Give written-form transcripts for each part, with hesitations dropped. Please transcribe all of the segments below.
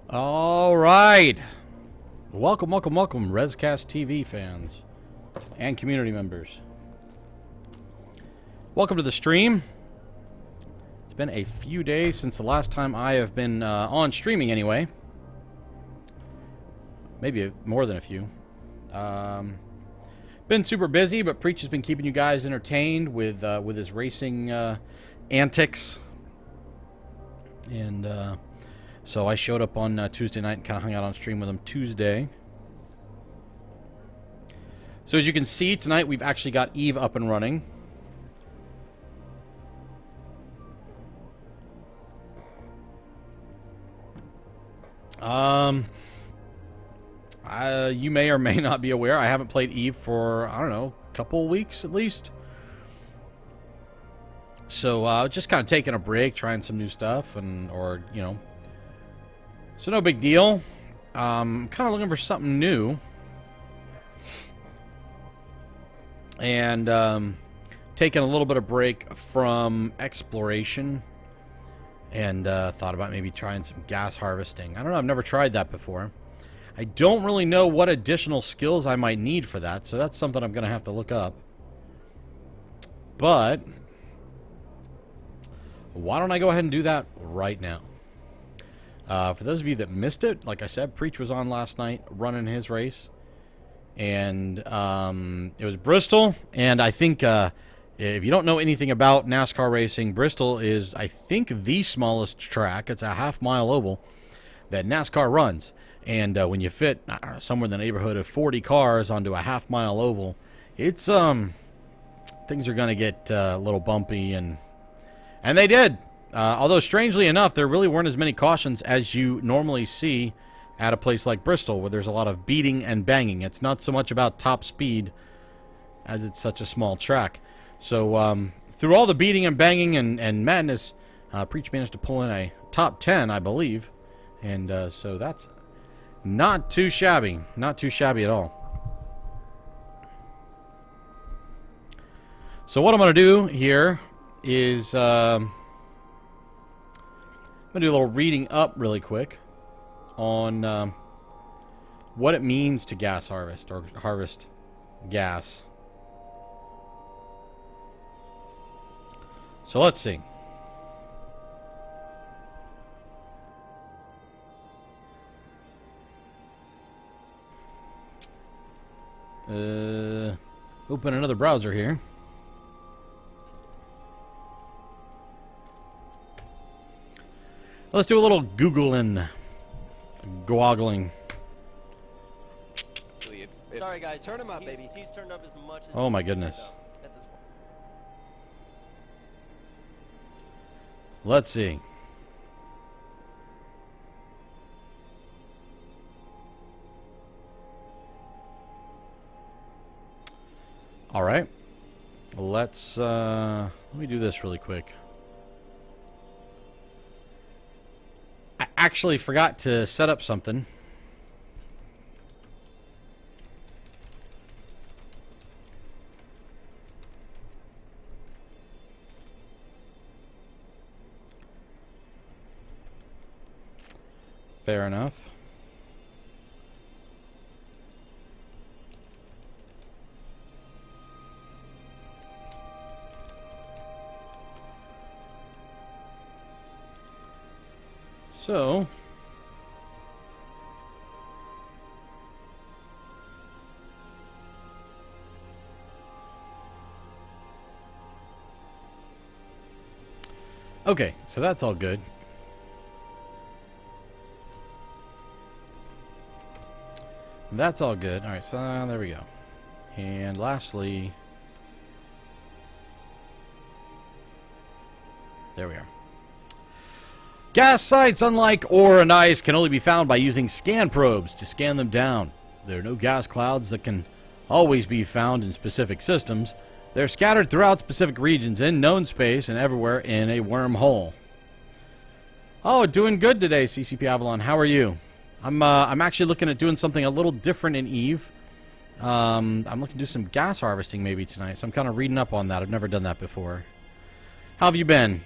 All right. Welcome, welcome, welcome, RezcastTV fans and community members. Welcome to the stream. It's been a few days since the last time I have been on streaming anyway. Maybe more than a few. Been super busy, but Preach has been keeping you guys entertained with his racing antics. And so I showed up on Tuesday night and kind of hung out on stream with him Tuesday. So as you can see, tonight we've actually got Eve up and running. You may or may not be aware, I haven't played Eve for, I don't know, a couple weeks at least. So just kind of taking a break, trying some new stuff, or you know. So no big deal. Kind of looking for something new. And taking a little bit of break from exploration. And thought about maybe trying some gas harvesting. I don't know, I've never tried that before. I don't really know what additional skills I might need for that, so that's something I'm going to have to look up. But why don't I go ahead and do that right now? For those of you that missed it, like I said, Preach was on last night running his race. And it was Bristol. And I think if you don't know anything about NASCAR racing, Bristol is, I think, the smallest track. It's a half-mile oval that NASCAR runs. And when you fit, I don't know, somewhere in the neighborhood of 40 cars onto a half-mile oval, it's things are going to get a little bumpy, and they did. Although, strangely enough, there really weren't as many cautions as you normally see at a place like Bristol, where there's a lot of beating and banging. It's not so much about top speed, as it's such a small track. So, through all the beating and banging and madness, Preach managed to pull in a top 10, I believe. And so that's not too shabby. Not too shabby at all. So what I'm going to do here is I'm going to do a little reading up really quick on what it means to gas harvest, or harvest gas. So let's see. Open another browser here. Let's do a little Googling. Googling. Sorry guys, turn him up, baby. He's turned up as much as Oh my goodness. Let's see. All right. Let's let me do this really quick. I actually forgot to set up something. Fair enough. So, okay, so that's all good. That's all good. All right, so there we go. And lastly, there we are. Gas sites, unlike ore and ice, can only be found by using scan probes to scan them down. There are no gas clouds that can always be found in specific systems. They're scattered throughout specific regions in known space and everywhere in a wormhole. Oh, doing good today, CCP Avalon. How are you? I'm actually looking at doing something a little different in Eve. I'm looking to do some gas harvesting maybe tonight, so I'm kind of reading up on that. I've never done that before. How have you been?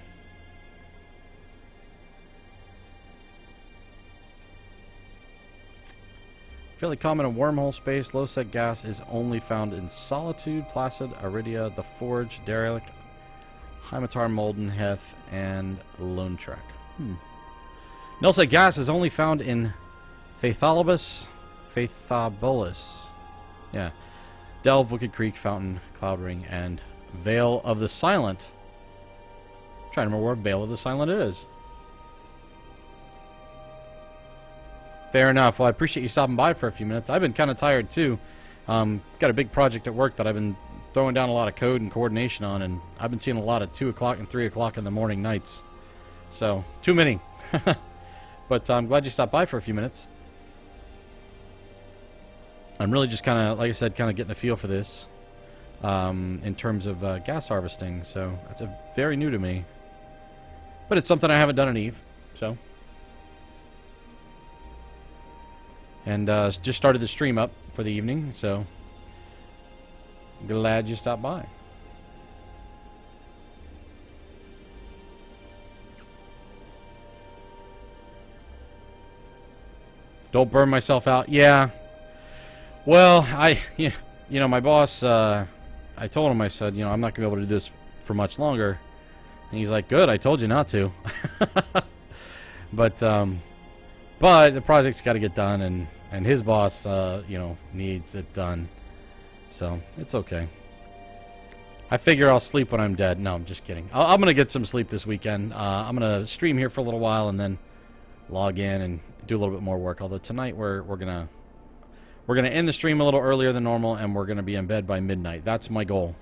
Fairly common in wormhole space, low-sec gas is only found in Solitude, Placid, Aridia, The Forge, Derelict, Hymatar, Molden, Heth, and Lone Trek. Null-sec gas is only found in Faithalibus, yeah, Delve, Wicked Creek, Fountain, Cloud Ring, and Veil of the Silent. I'm trying to remember where Veil of the Silent is. Fair enough. Well, I appreciate you stopping by for a few minutes. I've been kind of tired, too. Got a big project at work that I've been throwing down a lot of code and coordination on, and I've been seeing a lot of 2 o'clock and 3 o'clock in the morning nights. So, too many. But I'm glad you stopped by for a few minutes. I'm really just kind of, like I said, kind of getting a feel for this in terms of gas harvesting. So, that's very new to me. But it's something I haven't done in Eve, so... And just started the stream up for the evening, so glad you stopped by. Don't burn myself out. Yeah. Well, you know, my boss, I told him, I said, you know, I'm not going to be able to do this for much longer. And he's like, good, I told you not to. But the project's got to get done, and his boss, you know, needs it done. So, it's okay. I figure I'll sleep when I'm dead. No, I'm just kidding. I'm going to get some sleep this weekend. I'm going to stream here for a little while and then log in and do a little bit more work. Although tonight we're going to end the stream a little earlier than normal, and we're going to be in bed by midnight. That's my goal.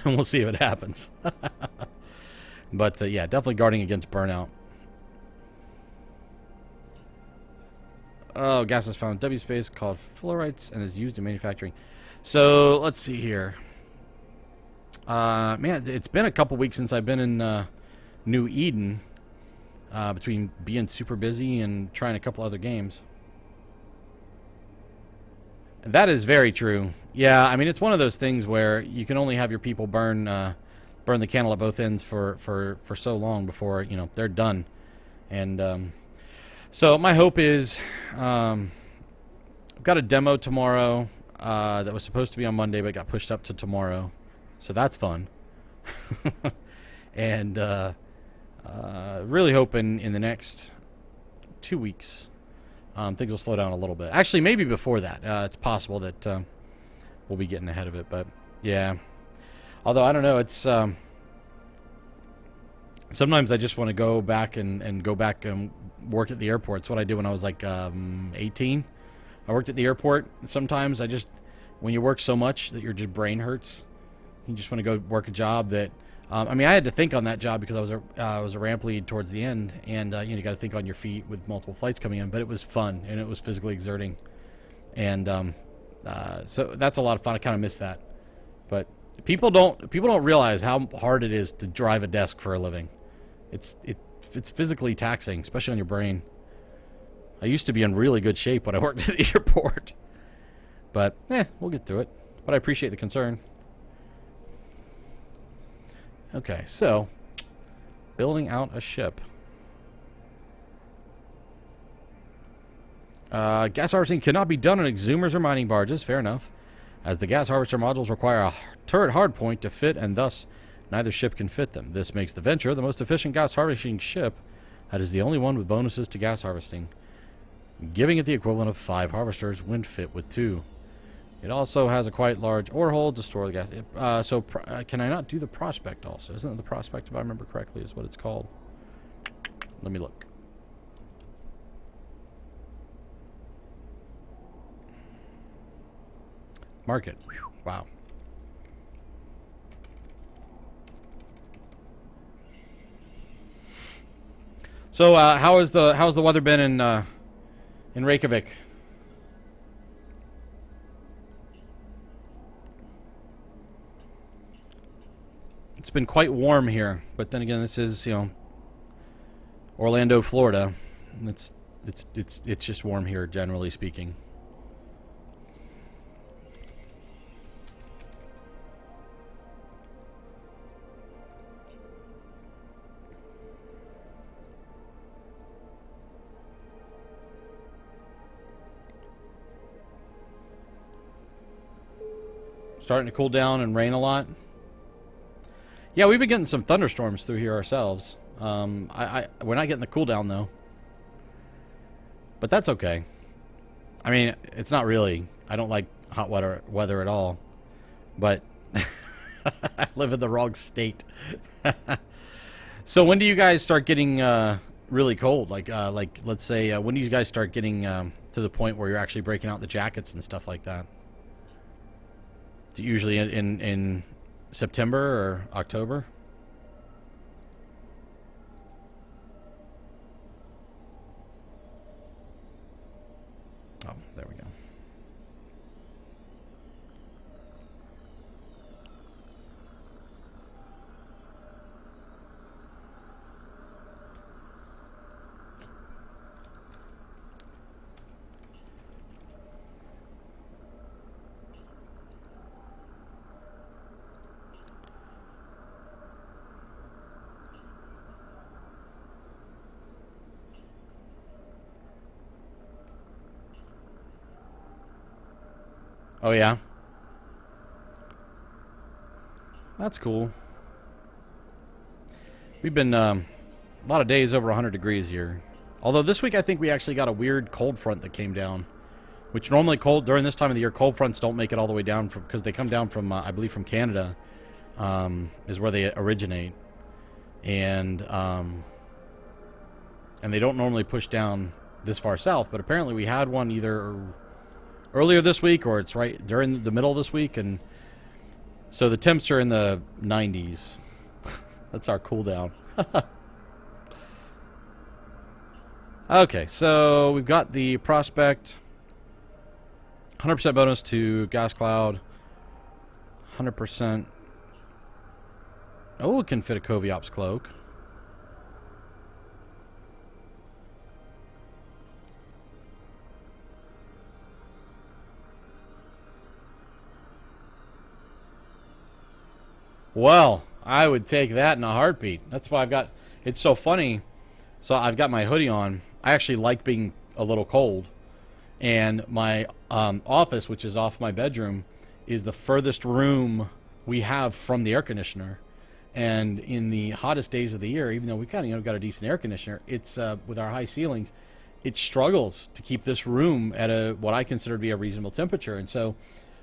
And we'll see if it happens. But, yeah, definitely guarding against burnout. Oh, gas is found in W space called fluorites and is used in manufacturing. So, let's see here. Man, it's been a couple weeks since I've been in New Eden. Between being super busy and trying a couple other games. That is very true. Yeah, I mean, it's one of those things where you can only have your people burn the candle at both ends for so long before, you know, they're done. And so my hope is I've got a demo tomorrow that was supposed to be on Monday but got pushed up to tomorrow. So that's fun. And really hoping in the next 2 weeks things will slow down a little bit. Actually, maybe before that. It's possible that we'll be getting ahead of it. But, yeah. Although, I don't know. It's sometimes I just want to go back and go back and work at the airport. It's what I did when I was like 18. I worked at the airport. Sometimes when you work so much that your just brain hurts, you just want to go work a job that... I mean, I had to think on that job because I was a ramp lead towards the end, and you got to think on your feet with multiple flights coming in. But it was fun and it was physically exerting, and So that's a lot of fun. I kind of miss that. But people don't realize how hard it is to drive a desk for a living. It's physically taxing, especially on your brain. I used to be in really good shape when I worked at the airport. But, we'll get through it. But I appreciate the concern. Okay, so, building out a ship. Gas harvesting cannot be done on exhumers or mining barges. Fair enough. As the gas harvester modules require a turret hardpoint to fit, and thus neither ship can fit them. This makes the Venture the most efficient gas harvesting ship. That is the only one with bonuses to gas harvesting, giving it the equivalent of 5 harvesters when fit with 2. It also has a quite large ore hold to store the gas. Can I not do the prospect also? Isn't it the prospect, if I remember correctly, is what it's called? Let me look. Market. Whew. Wow. So, how's the weather been in Reykjavik? It's been quite warm here, but then again, this is, Orlando, Florida. It's just warm here, generally speaking. Starting to cool down and rain a lot. Yeah, we've been getting some thunderstorms through here ourselves. We're not getting the cool down though, but that's okay. I mean, it's not really. I don't like hot weather at all, but I live in the wrong state. So when do you guys start getting really cold? Like let's say, when do you guys start getting to the point where you're actually breaking out the jackets and stuff like that? Is it usually in September or October? Oh, there we go. Oh, yeah? That's cool. We've been a lot of days over 100 degrees here. Although this week I think we actually got a weird cold front that came down. Which normally during this time of the year, cold fronts don't make it all the way down because they come down from, I believe, from Canada. Is where they originate. And they don't normally push down this far south. But apparently we had one either earlier this week, or it's right during the middle of this week, and so the temps are in the 90s. That's our cool down. Okay, so we've got the prospect, 100% bonus to gas cloud, 100%. Oh, it can fit a Coviops cloak. Well, I would take that in a heartbeat. That's why I've got... It's so funny. So I've got my hoodie on. I actually like being a little cold. And my office, which is off my bedroom, is the furthest room we have from the air conditioner. And in the hottest days of the year, even though we kind of got a decent air conditioner, it's with our high ceilings, it struggles to keep this room at what I consider to be a reasonable temperature. And so...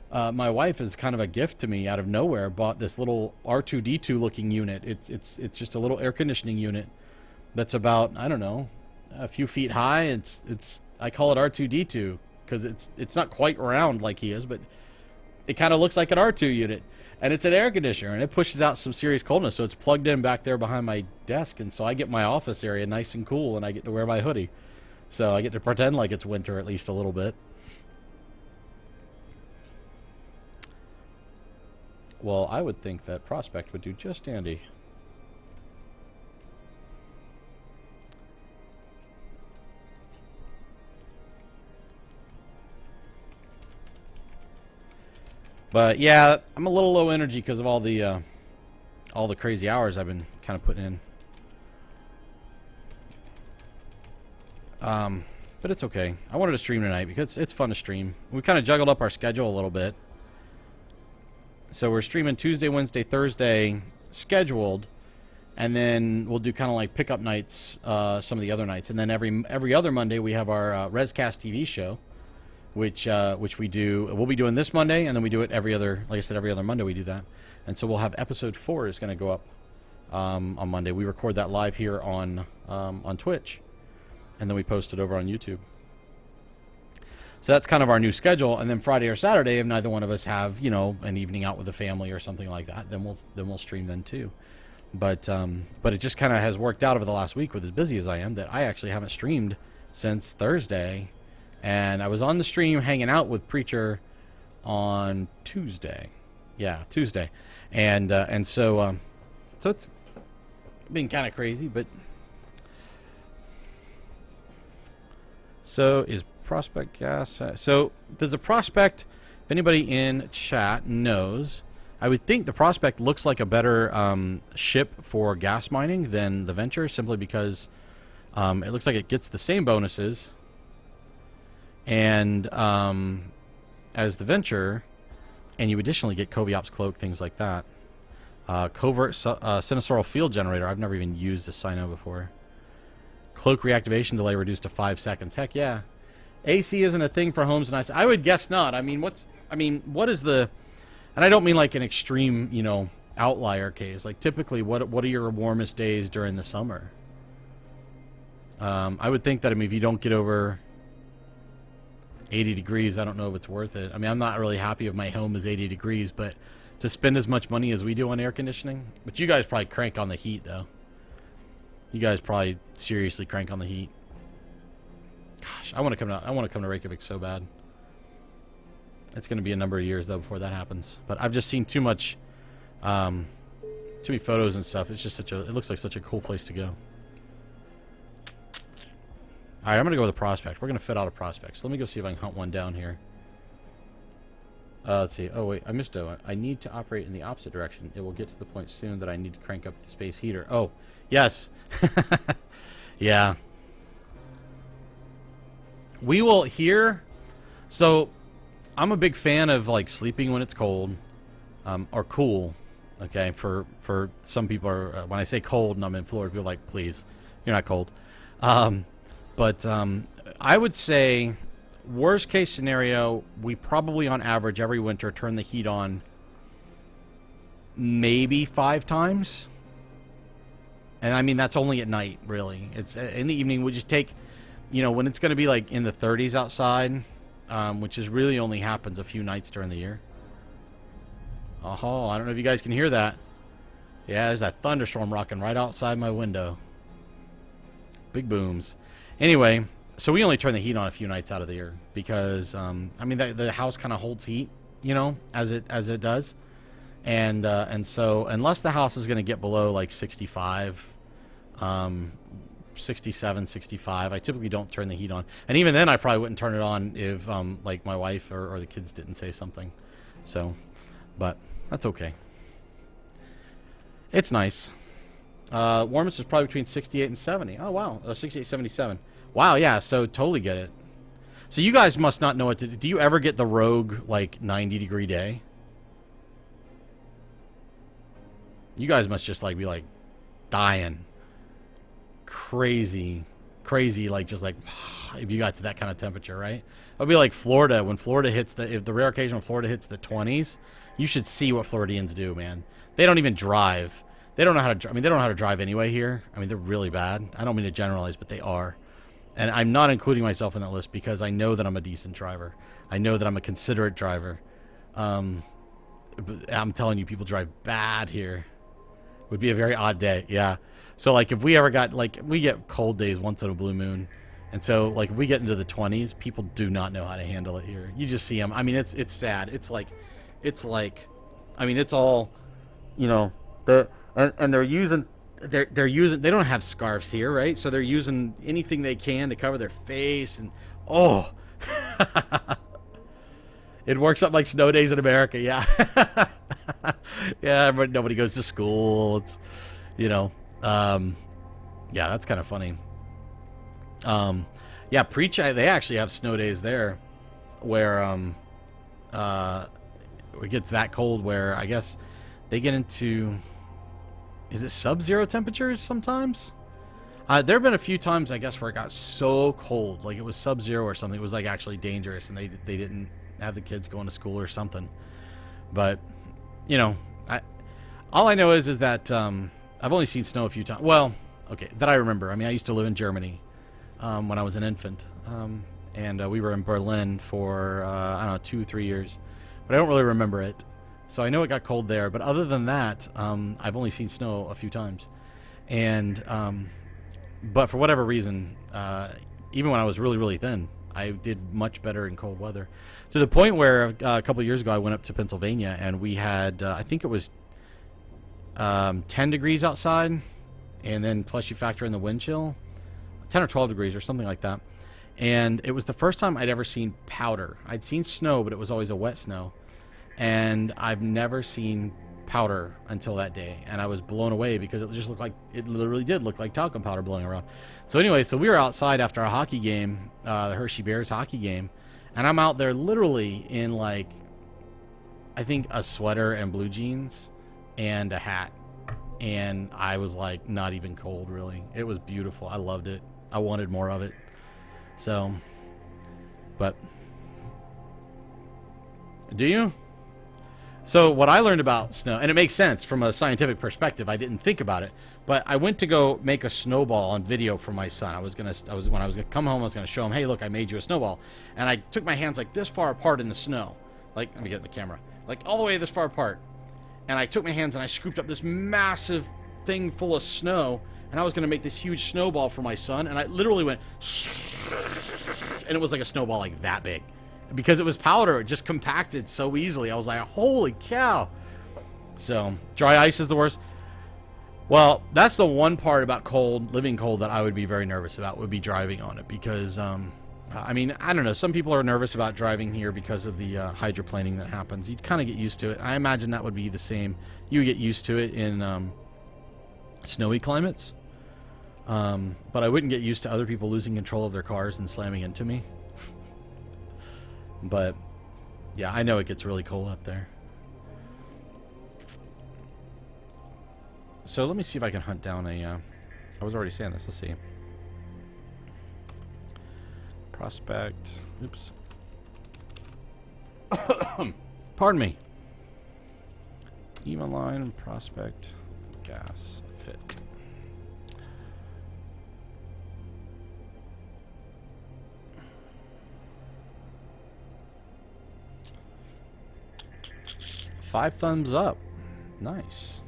my wife, is kind of a gift to me out of nowhere, bought this little R2D2 looking unit. It's just a little air conditioning unit that's about, I don't know, a few feet high. I call it R2D2 because it's not quite round like he is, but it kind of looks like an R2 unit, and it's an air conditioner, and it pushes out some serious coldness. So it's plugged in back there behind my desk, and so I get my office area nice and cool, and I get to wear my hoodie, so I get to pretend like it's winter at least a little bit. Well, I would think that Prospect would do just dandy. But yeah, I'm a little low energy because of all the crazy hours I've been kind of putting in. But it's okay. I wanted to stream tonight because it's fun to stream. We kind of juggled up our schedule a little bit. So we're streaming Tuesday, Wednesday, Thursday scheduled, and then we'll do kind of like pickup nights some of the other nights, and then every other Monday we have our RezcastTV show, which we do. We'll be doing this Monday, and then we do it every other. Like I said, every other Monday we do that, and so we'll have episode 4 is going to go up on Monday. We record that live here on Twitch, and then we post it over on YouTube. So that's kind of our new schedule, and then Friday or Saturday, if neither one of us have, you know, an evening out with the family or something like that, then we'll stream then too. But it just kind of has worked out over the last week with as busy as I am that I actually haven't streamed since Thursday, and I was on the stream hanging out with Preacher on Tuesday, Tuesday, and so it's been kind of crazy, but so is Prospect gas. So does the Prospect, if anybody in chat knows, I would think the Prospect looks like a better ship for gas mining than the Venture, simply because it looks like it gets the same bonuses and as the Venture, and you additionally get Coviop's Cloak, things like that. Covert Sinusoidal Field Generator. I've never even used the Sino before. Cloak reactivation delay reduced to 5 seconds. Heck yeah. AC isn't a thing for homes and I would guess not. I mean, what is the, and I don't mean like an extreme, you know, outlier case. Like typically, what are your warmest days during the summer? I would think that, I mean, if you don't get over 80 degrees, I don't know if it's worth it. I mean, I'm not really happy if my home is 80 degrees, but to spend as much money as we do on air conditioning, but you guys probably crank on the heat though. You guys probably seriously crank on the heat. Gosh, I want to come to Reykjavik so bad. It's going to be a number of years though before that happens. But I've just seen too many photos and stuff. It's just it looks like such a cool place to go. All right, I'm going to go with a Prospect. We're going to fit out a Prospect. So let me go see if I can hunt one down here. Let's see. Oh wait, I missed it. I need to operate in the opposite direction. It will get to the point soon that I need to crank up the space heater. Oh, yes. Yeah. We will here. So, I'm a big fan of like sleeping when it's cold, or cool. Okay, for some people, when I say cold and I'm in Florida, people are like, please, you're not cold. But I would say, worst case scenario, we probably on average every winter turn the heat on maybe 5 times. And I mean, that's only at night, really. It's in the evening. We just take, you know, when it's going to be like in the 30s outside, which is really only happens a few nights during the year. Oh, I don't know if you guys can hear that. Yeah, there's that thunderstorm rocking right outside my window. Big booms. Anyway, so we only turn the heat on a few nights out of the year because, I mean, the house kind of holds heat, you know, as it does. And so unless the house is going to get below like 65, 67, 65, I typically don't turn the heat on. And even then, I probably wouldn't turn it on if like my wife or the kids didn't say something. So, but that's okay. It's nice. Warmest is probably between 68 and 70. Oh, wow. 68, 77. Wow, yeah, so totally get it. So you guys must not know what to do. Do you ever get the rogue, like, 90-degree day? You guys must just, like, be, like, dying. Crazy, like, just, like, if you got to that kind of temperature, right? It would be like Florida. When Florida hits if the rare occasion when Florida hits the 20s, you should see what Floridians do, man. They don't even drive. They don't know how to, I mean, they don't know how to drive anyway here. I mean, they're really bad. I don't mean to generalize, but they are. And I'm not including myself in that list because I know that I'm a decent driver. I know that I'm a considerate driver. I'm telling you, people drive bad here. Would be a very odd day, yeah. So, like, if we ever got, like, we get cold days once in a blue moon. And so, like, if we get into the 20s, people do not know how to handle it here. You just see them. I mean, it's sad. It's like I mean, it's all, you know, and they're using they don't have scarves here, right? So they're using anything they can to cover their face, and oh, it works up like snow days in America. Yeah. Yeah, but nobody goes to school. It's, you know, yeah, that's kind of funny. Yeah, Preach, they actually have snow days there where it gets that cold where I guess they get into, is it sub-zero temperatures sometimes? There have been a few times, I guess, where it got so cold, like it was sub-zero or something. It was like actually dangerous, and they didn't have the kids going to school or something. But, you know, all I know is that I've only seen snow a few times. Well, okay, that I remember. I mean, I used to live in Germany when I was an infant, and we were in Berlin for I don't know, 2-3 years, but I don't really remember it. So I know it got cold there, but other than that, I've only seen snow a few times, and but for whatever reason, even when I was really, really thin, I did much better in cold weather. To the point where a couple of years ago, I went up to Pennsylvania, and we had, I think it was 10 degrees outside, and then plus you factor in the wind chill, 10 or 12 degrees or something like that. And it was the first time I'd ever seen powder. I'd seen snow, but it was always a wet snow. And I've never seen powder until that day, and I was blown away because it just looked like, it literally did look like talcum powder blowing around. So anyway, so we were outside after a hockey game, the Hershey Bears hockey game, and I'm out there literally in, like, I think a sweater and blue jeans and a hat, and I was like not even cold really. It was beautiful. I loved it. I wanted more of it. So, but do you? So what I learned about snow, and it makes sense from a scientific perspective, I didn't think about it, but I went to go make a snowball on video for my son. When I was gonna come home, I was gonna show him, hey, look, I made you a snowball. And I took my hands like this far apart in the snow. Like, let me get the camera. Like all the way this far apart. And I took my hands and I scooped up this massive thing full of snow, and I was gonna make this huge snowball for my son, and I literally went, and it was like a snowball like that big. Because it was powder, it just compacted so easily. I was like, holy cow. So, dry ice is the worst. Well, that's the one part about cold, living cold, that I would be very nervous about, would be driving on it. Because, I mean, I don't know. Some people are nervous about driving here because of the hydroplaning that happens. You kind of get used to it. I imagine that would be the same. You get used to it in snowy climates. But I wouldn't get used to other people losing control of their cars and slamming into me. But, yeah, I know it gets really cold up there. So let me see if I can hunt down a... I was already saying this. Let's see. Prospect. Oops. Pardon me. Even line, prospect, gas, fit. Five thumbs up. Nice.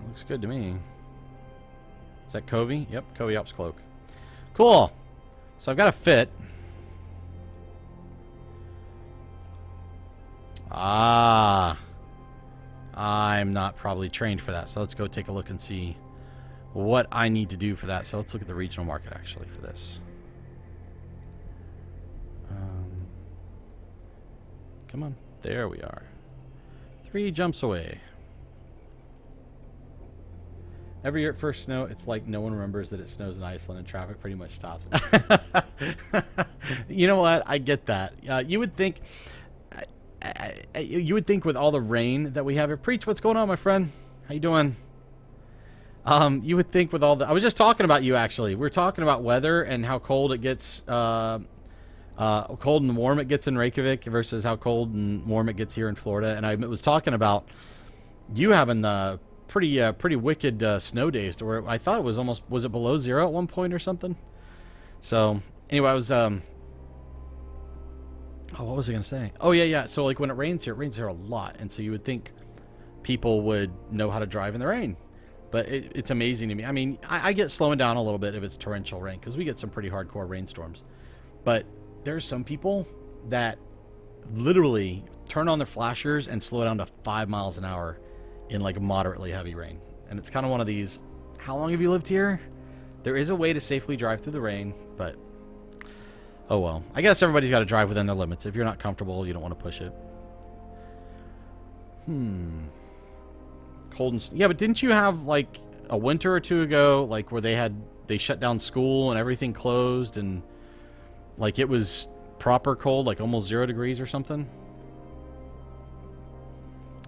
Looks good to me. Is that Covey? Yep, Covey Ops Cloak. Cool. So I've got a fit. Ah. I'm not probably trained for that. So let's go take a look and see what I need to do for that. So let's look at the regional market actually for this. Come on. There we are. 3 jumps away. Every year at first snow, it's like no one remembers that it snows in Iceland and traffic pretty much stops. You know what? I get that. You would think... you would think with all the rain that we have here... Preach, what's going on, my friend? How you doing? You would think with all the... I was just talking about you, actually. We were talking about weather and how cold it gets... cold and warm it gets in Reykjavik versus how cold and warm it gets here in Florida. And I was talking about you having the pretty wicked snow days to where I thought it was almost... Was it below zero at one point or something? So, anyway, I was... Oh, what was I going to say? Oh, yeah. So, like, when it rains here a lot. And so you would think people would know how to drive in the rain. But it's amazing to me. I mean, I get slowing down a little bit if it's torrential rain because we get some pretty hardcore rainstorms. But there's some people that literally turn on their flashers and slow down to 5 miles an hour in like moderately heavy rain. And it's kind of one of these, how long have you lived here? There is a way to safely drive through the rain, but oh well. I guess everybody's got to drive within their limits. If you're not comfortable, you don't want to push it. Cold and... Yeah, but didn't you have like a winter or two ago, like where they shut down school and everything closed and like it was proper cold, like almost 0 degrees or something?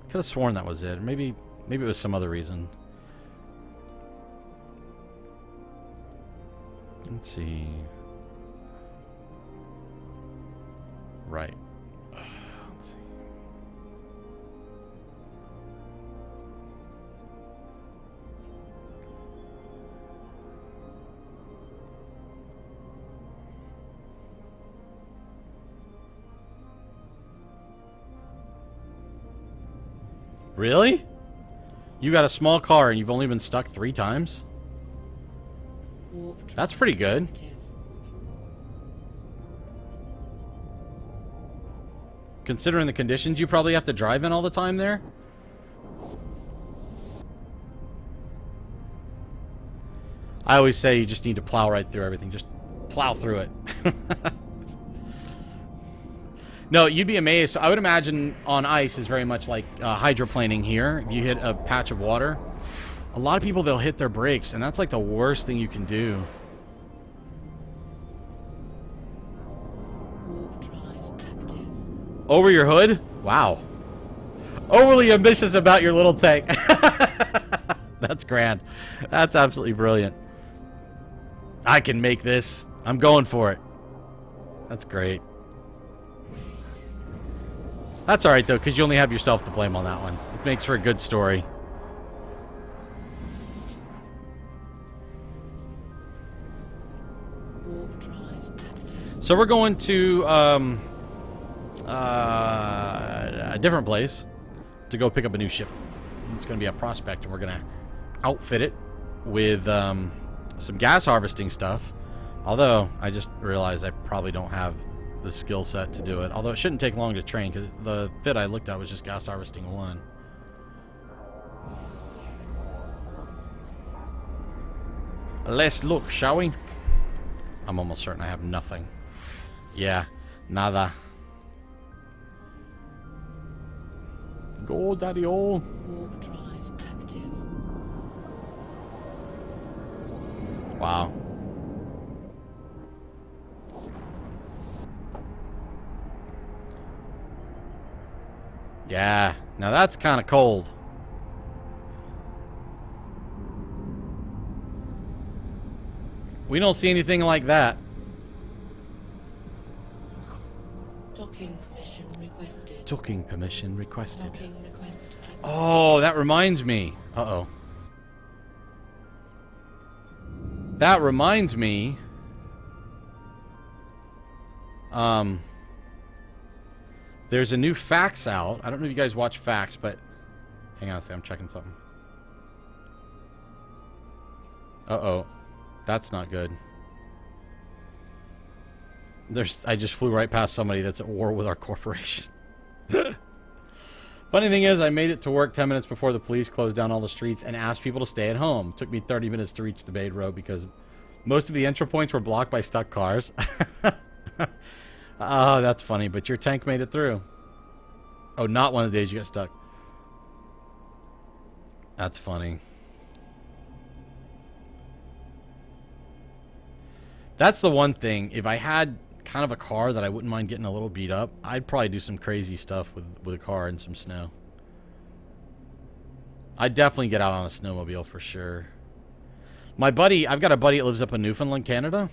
Could have sworn that was it. Maybe it was some other reason. Let's see. Right. Let's see. Really? You got a small car and you've only been stuck 3 times? That's pretty good. Considering the conditions you probably have to drive in all the time there. I always say you just need to plow right through everything. Just plow through it. No, you'd be amazed. I would imagine on ice is very much like hydroplaning here. If you hit a patch of water, a lot of people, they'll hit their brakes, and that's like the worst thing you can do. Over your hood? Wow. Overly ambitious about your little tank. That's grand. That's absolutely brilliant. I can make this. I'm going for it. That's great. That's alright, though, because you only have yourself to blame on that one. It makes for a good story. So we're going to a different place to go pick up a new ship. It's going to be a prospect, and we're going to outfit it with some gas harvesting stuff. Although, I just realized I probably don't have the skill set to do it. Although it shouldn't take long to train, because the fit I looked at was just gas harvesting 1. Let's look, shall we? I'm almost certain I have nothing. Yeah, nada. Go, daddy-o. Wow. Yeah, now that's kind of cold. We don't see anything like that. Docking permission requested. Docking permission requested. Docking request. Oh, that reminds me. Uh-oh. That reminds me. There's a new fax out. I don't know if you guys watch fax, but hang on a second, I'm checking something. Uh-oh. That's not good. I just flew right past somebody that's at war with our corporation. Funny thing is, I made it to work 10 minutes before the police closed down all the streets and asked people to stay at home. It took me 30 minutes to reach the Bay Road because most of the entry points were blocked by stuck cars. Oh, that's funny, but your tank made it through. Oh, not one of the days you got stuck. That's funny. That's the one thing. If I had kind of a car that I wouldn't mind getting a little beat up, I'd probably do some crazy stuff with a car and some snow. I'd definitely get out on a snowmobile for sure. My buddy, I've got a buddy that lives up in Newfoundland, Canada.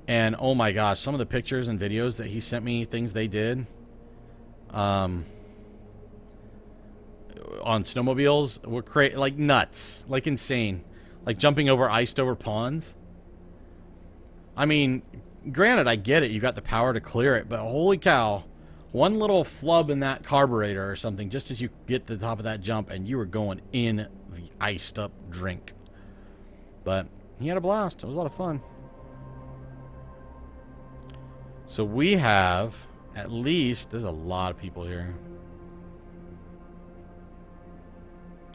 And oh my gosh, some of the pictures and videos that he sent me, things they did on snowmobiles were like nuts, like insane, like jumping over iced over ponds. I mean, granted, I get it, you got the power to clear it, but holy cow, one little flub in that carburetor or something, just as you get to the top of that jump, and you were going in the iced up drink. But he had a blast. It was a lot of fun. So we have, at least, there's a lot of people here.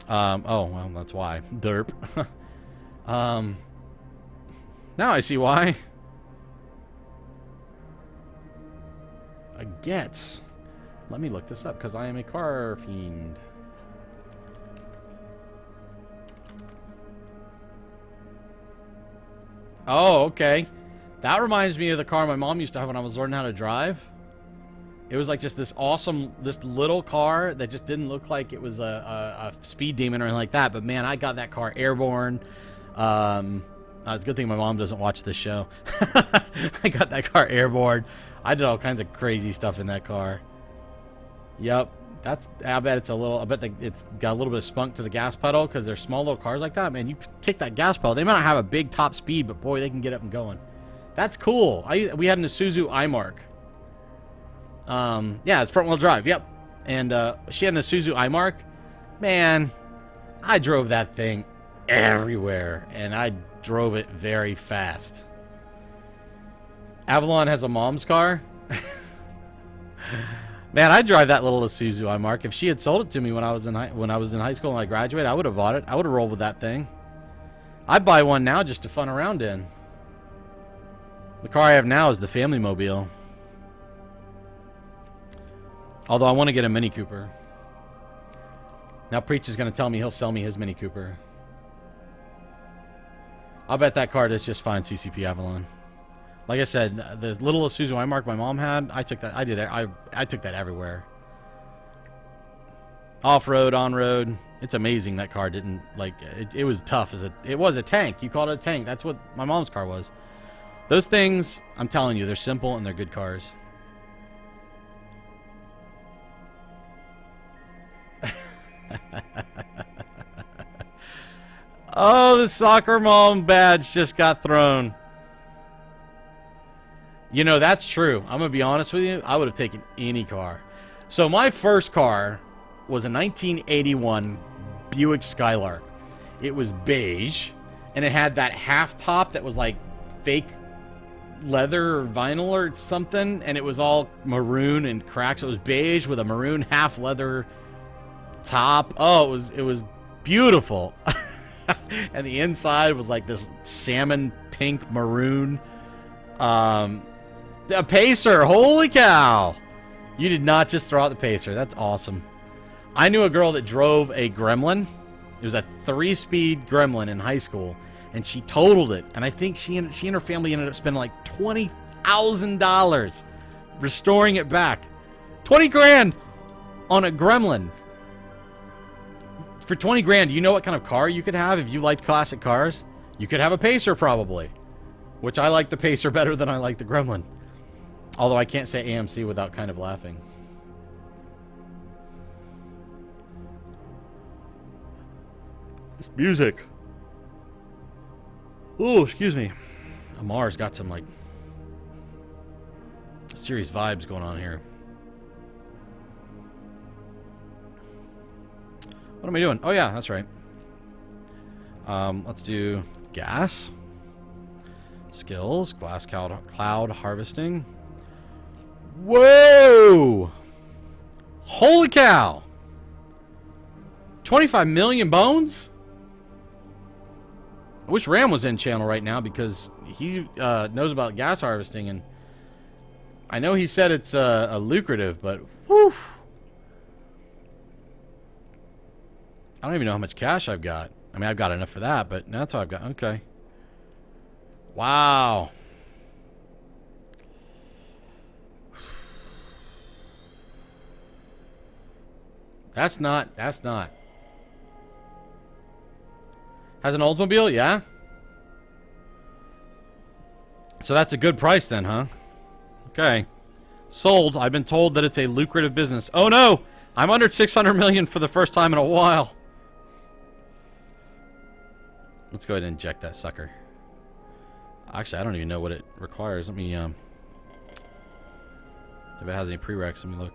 Oh, well, that's why. Derp. Now I see why. I get. Let me look this up, because I am a car fiend. Oh, okay. That reminds me of the car my mom used to have when I was learning how to drive. It was like just this awesome, this little car that just didn't look like it was a speed demon or anything like that. But man, I got that car airborne. It's a good thing my mom doesn't watch this show. I got that car airborne. I did all kinds of crazy stuff in that car. Yep. I bet it's a little, I bet it's got a little bit of spunk to the gas pedal because they're small little cars like that. Man, you kick that gas pedal. They might not have a big top speed, but boy, they can get up and going. That's cool. We had an Isuzu iMark. Yeah, it's front wheel drive. Yep. And she had an Isuzu iMark. Man, I drove that thing everywhere, and I drove it very fast. Avalon has a mom's car. Man, I'd drive that little Isuzu iMark. If she had sold it to me when I was in high school and I graduated, I would have bought it. I would have rolled with that thing. I'd buy one now just to fun around in. The car I have now is the family mobile. Although I want to get a Mini Cooper. Now Preach is going to tell me he'll sell me his Mini Cooper. I'll bet that car does just fine, CCP Avalon. Like I said, the little Isuzu iMark my mom had, I took that. I took that everywhere. Off-road, on-road. It's amazing that car didn't, like, it was tough. It was a tank. You called it a tank. That's what my mom's car was. Those things, I'm telling you, they're simple and they're good cars. Oh, the soccer mom badge just got thrown. You know, that's true. I'm going to be honest with you. I would have taken any car. So my first car was a 1981 Buick Skylark. It was beige, and it had that half top that was like fake leather or vinyl or something, and it was all maroon and cracked. So it was beige with a maroon half leather top. Oh, it was beautiful. And the inside was like this salmon pink maroon. A Pacer, holy cow! You did not just throw out the Pacer. That's awesome. I knew a girl that drove a Gremlin. It was a 3-speed Gremlin in high school, and she totaled it. And I think she and her family ended up spending like $20,000 restoring it back. 20 grand on a Gremlin. For 20 grand, you know what kind of car you could have if you liked classic cars? You could have a Pacer probably, which I like the Pacer better than I like the Gremlin. Although I can't say AMC without kind of laughing. This music. Oh, excuse me. Amar's got some, like, serious vibes going on here. What am I doing? Oh, yeah, that's right. Let's do gas. Skills. Glass cloud harvesting. Whoa! Holy cow! 25 million bones? I wish Ram was in channel right now because he knows about gas harvesting, and I know he said it's a lucrative, but whew. I don't even know how much cash I've got. I mean, I've got enough for that, but that's all I've got. Okay. Wow. That's not. Has an Oldsmobile? Yeah. So that's a good price then, huh? Okay. Sold. I've been told that it's a lucrative business. Oh no! I'm under 600 million for the first time in a while. Let's go ahead and inject that sucker. Actually, I don't even know what it requires. Let me, if it has any prereqs, let me look.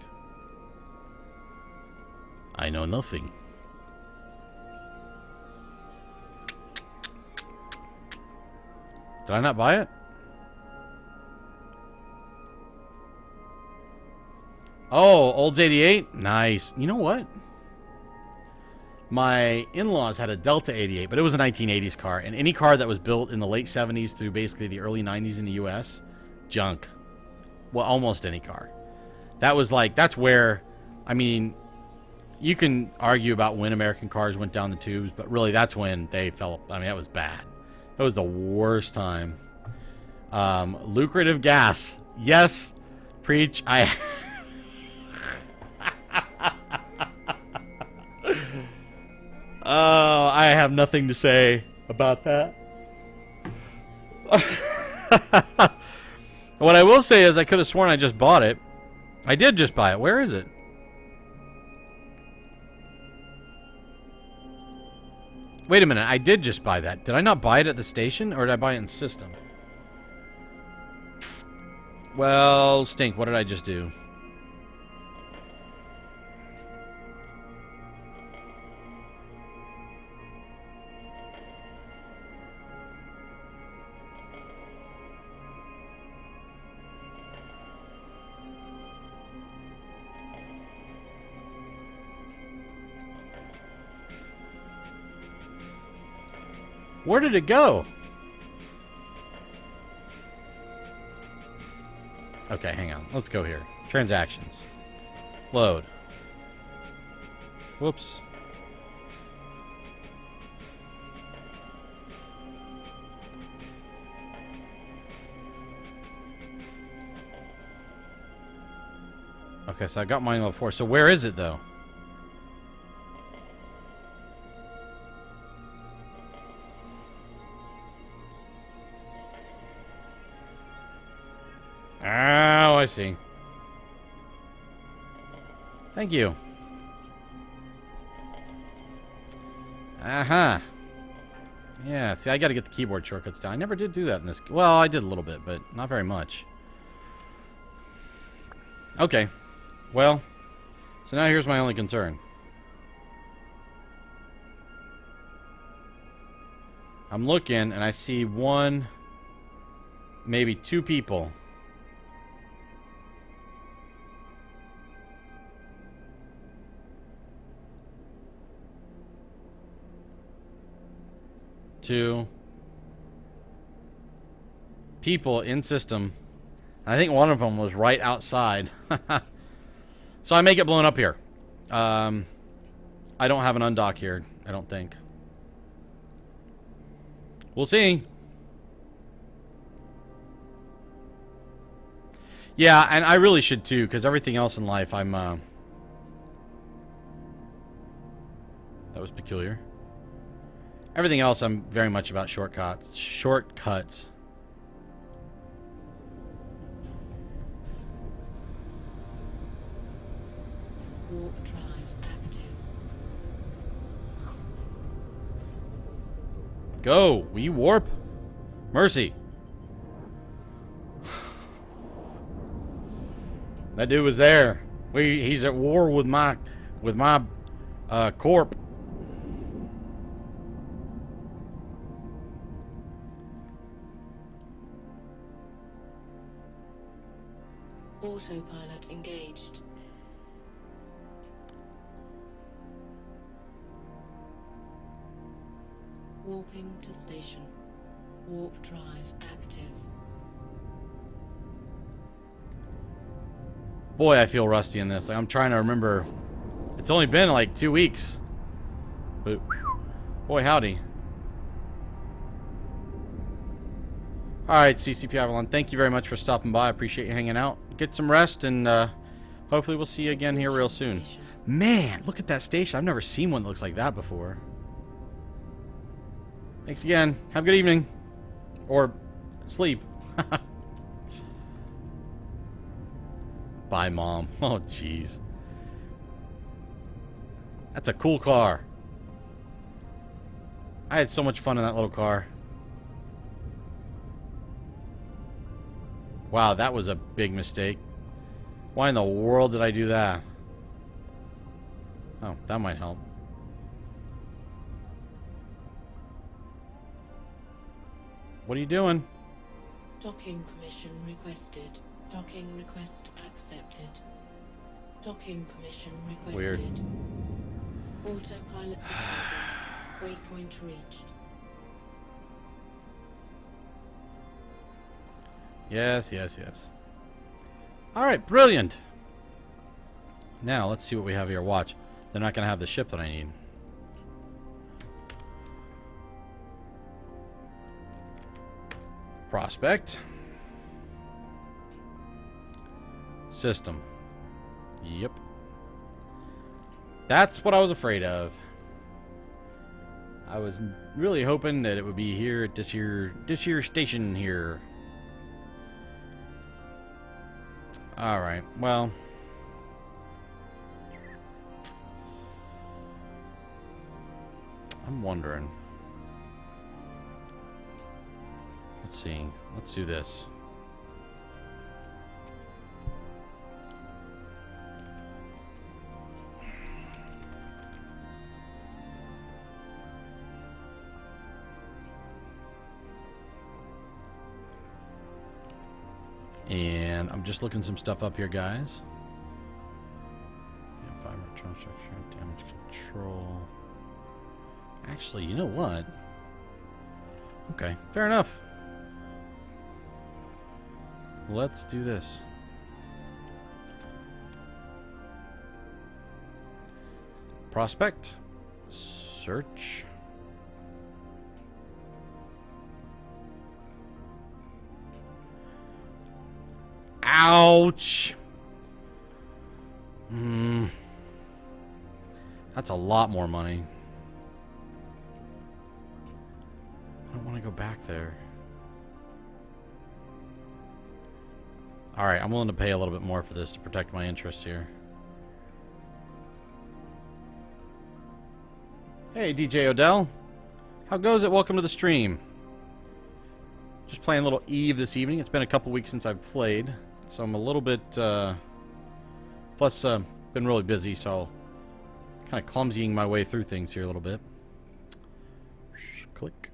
I know nothing. Did I not buy it? Oh, Olds 88? Nice. You know what? My in-laws had a Delta 88, but it was a 1980s car. And any car that was built in the late 70s through basically the early 90s in the U.S., junk. Well, almost any car. That was like, that's where, I mean, you can argue about when American cars went down the tubes, but really that's when they fell. I mean, that was bad. That was the worst time. Lucrative gas. Yes. Preach. Oh, I have nothing to say about that. What I will say is I could have sworn I just bought it. I did just buy it. Where is it? Wait a minute. I did just buy that. Did I not buy it at the station, or did I buy it in system? Well, stink. What did I just do? Where did it go? Okay, hang on. Let's go here. Transactions. Load. Whoops. Okay, so I got mine level 4. So where is it, though? Oh, I see. Thank you. Uh-huh. Yeah, see, I gotta get the keyboard shortcuts down. I never did do that in this. Well, I did a little bit, but not very much. Okay. Well, so now here's my only concern. I'm looking, and I see one, maybe two people. Two people in system. I think one of them was right outside. So I may get blown up here. I don't have an undock here, I don't think. We'll see. Yeah, and I really should too, because everything else in life I'm that was peculiar. Everything else I'm very much about shortcuts. Shortcuts. Warp drive active. Go. Will you warp? Mercy. That dude was there. He's at war with my corp. Autopilot engaged. Warping to station. Warp drive active. Boy, I feel rusty in this. Like, I'm trying to remember. It's only been like 2 weeks. But, boy, howdy. Alright, CCP Avalon, thank you very much for stopping by. I appreciate you hanging out. Get some rest, and hopefully we'll see you again here real soon. Man, look at that station. I've never seen one that looks like that before. Thanks again. Have a good evening. Or sleep. Bye, Mom. Oh, jeez. That's a cool car. I had so much fun in that little car. Wow, that was a big mistake. Why in the world did I do that? Oh, that might help. What are you doing? Docking permission requested. Docking request accepted. Docking permission requested. Weird. Autopilot disabled. Waypoint reached. Yes, yes, yes. Alright, brilliant. Now, let's see what we have here. Watch. They're not going to have the ship that I need. Prospect. System. Yep. That's what I was afraid of. I was really hoping that it would be here at this here station here. Alright, well. I'm wondering. Let's see. Let's do this. And I'm just looking some stuff up here, guys. Yeah, fiber return structure, damage control. Actually, you know what? Okay, fair enough. Let's do this. Prospect. Search. Ouch! That's a lot more money. I don't want to go back there. Alright, I'm willing to pay a little bit more for this to protect my interests here. Hey, DJ Odell. How goes it? Welcome to the stream. Just playing a little Eve this evening. It's been a couple weeks since I've played, so I'm a little bit, plus, been really busy, so kind of clumsying my way through things here a little bit. Click.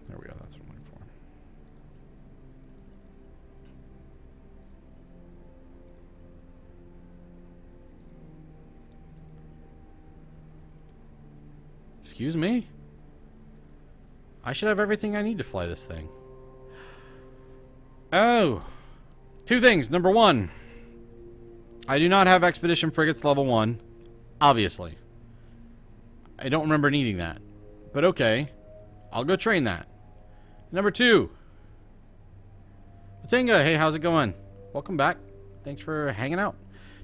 There we go, that's what I'm looking for. Excuse me? I should have everything I need to fly this thing. Oh. Two things. Number one. I do not have Expedition Frigates level 1. Obviously. I don't remember needing that. But okay. I'll go train that. Number two. Batinga, hey, how's it going? Welcome back. Thanks for hanging out.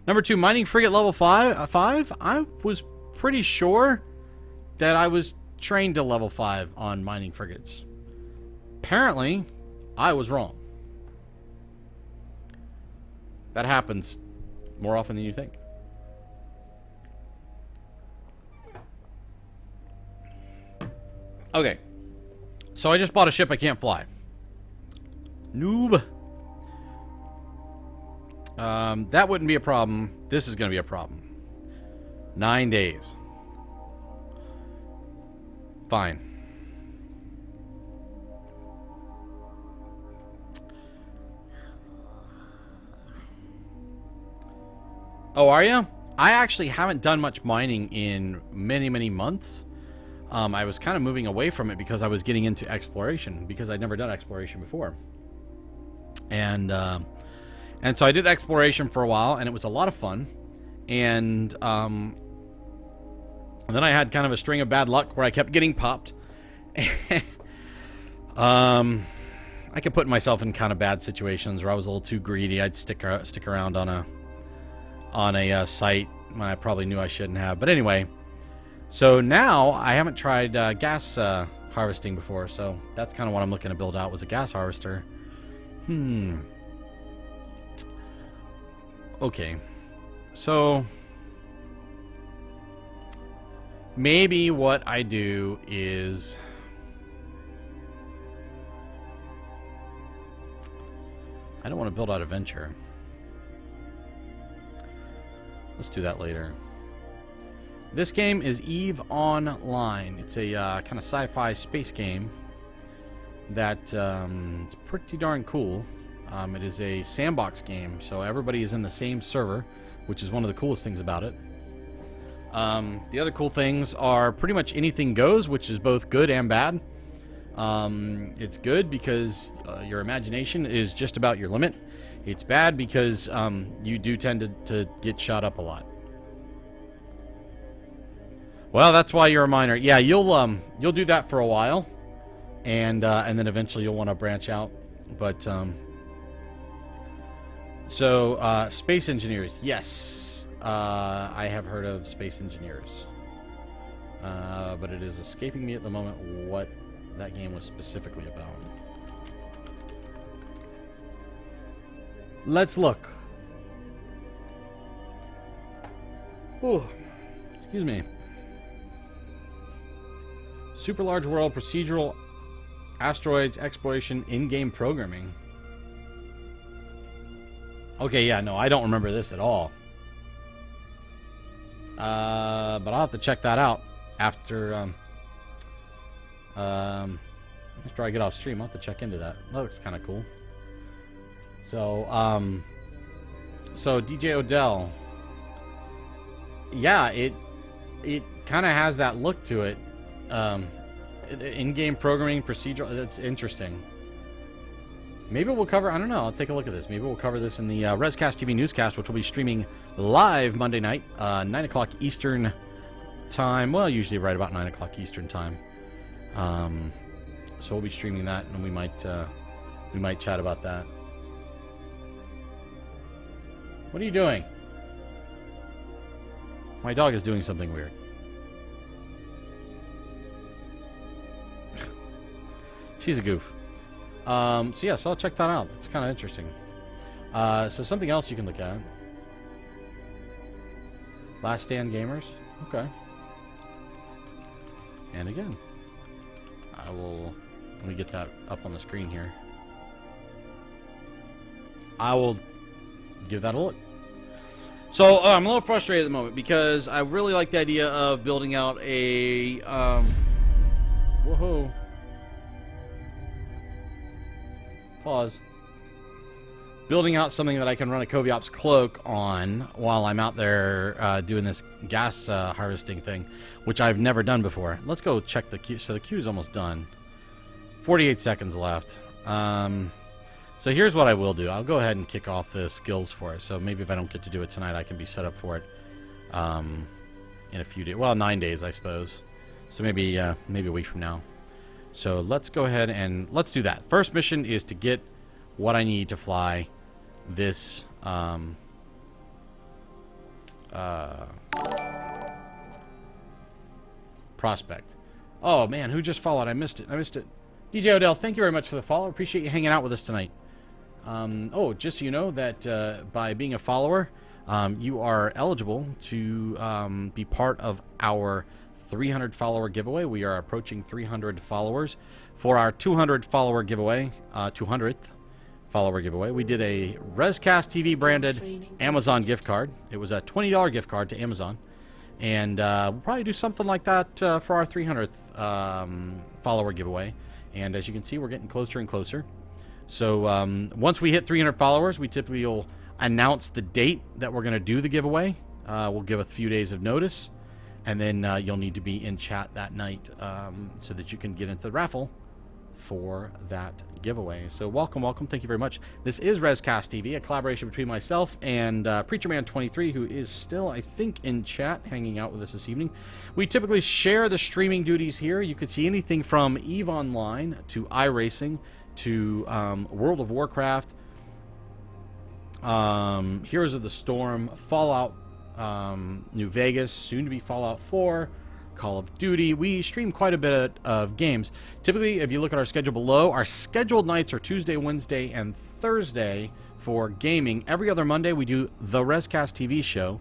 Number two, Mining Frigate level 5. I was pretty sure that I was trained to level 5 on mining frigates. Apparently, I was wrong. That happens more often than you think. Okay. So I just bought a ship I can't fly. Noob. That wouldn't be a problem. This is going to be a problem. 9 days. Fine. Oh, are you? I actually haven't done much mining in many months. I was kind of moving away from it because I was getting into exploration because I'd never done exploration before. And so I did exploration for a while, and it was a lot of fun. And then I had kind of a string of bad luck where I kept getting popped. I could put myself in kind of bad situations where I was a little too greedy. I'd stick around on a site when I probably knew I shouldn't have. But anyway, so now I haven't tried gas harvesting before, so that's kind of what I'm looking to build out, was a gas harvester. Okay, so maybe what I do is I don't want to build out a venture. Let's do that later. This game is EVE Online. It's a kind of sci-fi space game that it's pretty darn cool. It is a sandbox game, so everybody is in the same server, which is one of the coolest things about it. The other cool things are pretty much anything goes, which is both good and bad. It's good because your imagination is just about your limit. It's bad because you do tend to get shot up a lot. Well, that's why you're a miner. Yeah, you'll do that for a while, and then eventually you'll want to branch out. But so space engineers, yes, I have heard of space engineers, but it is escaping me at the moment what that game was specifically about. Let's look. Oh, excuse me. Super large world procedural asteroids exploration in-game programming. Okay, yeah, no, I don't remember this at all. But I'll have to check that out after after I get off stream. I'll have to check into that. That looks kind of cool. So, so DJ Odell. Yeah, it kind of has that look to it. In-game programming procedural. That's interesting. Maybe we'll cover. I don't know. I'll take a look at this. Maybe we'll cover this in the RezcastTV newscast, which will be streaming live Monday night, 9 o'clock Eastern time. Well, usually right about 9 o'clock Eastern time. So we'll be streaming that, and we might chat about that. What are you doing? My dog is doing something weird. She's a goof. So yeah, so I'll check that out. It's kind of interesting. So something else you can look at. Last Stand Gamers. Okay. And again, let me get that up on the screen here. I will give that a look. So I'm a little frustrated at the moment because I really like the idea of building out a whoa. Pause. Building out something that I can run a Covey-Ops cloak on while I'm out there doing this gas harvesting thing, which I've never done before. Let's go check the queue. So the queue is almost done. 48 seconds left. So here's what I will do. I'll go ahead and kick off the skills for it. So maybe if I don't get to do it tonight, I can be set up for it in a few days. Well, 9 days, I suppose. So maybe a week from now. So let's go ahead and let's do that. First mission is to get what I need to fly this prospect. Oh man, who just followed? I missed it. DJ Odell, thank you very much for the follow. Appreciate you hanging out with us tonight. Oh, just so you know that by being a follower, you are eligible to be part of our 300 follower giveaway. We are approaching 300 followers. For our 200 follower giveaway, 200th follower giveaway, we did a RezcastTV branded Amazon gift card. It was a $20 gift card to Amazon. And we'll probably do something like that for our 300th follower giveaway. And as you can see, we're getting closer and closer. So once we hit 300 followers, we typically will announce the date that we're going to do the giveaway. We'll give a few days of notice. And then you'll need to be in chat that night so that you can get into the raffle for that giveaway. So welcome. Thank you very much. This is RezcastTV, a collaboration between myself and PreacherMan23, who is still, I think, in chat, hanging out with us this evening. We typically share the streaming duties here. You could see anything from EVE Online to iRacing to World of Warcraft, Heroes of the Storm, Fallout New Vegas, soon to be Fallout 4, Call of Duty. We stream quite a bit of games. Typically, if you look at our schedule below, our scheduled nights are Tuesday, Wednesday, and Thursday for gaming. Every other Monday, we do the RezCast TV show,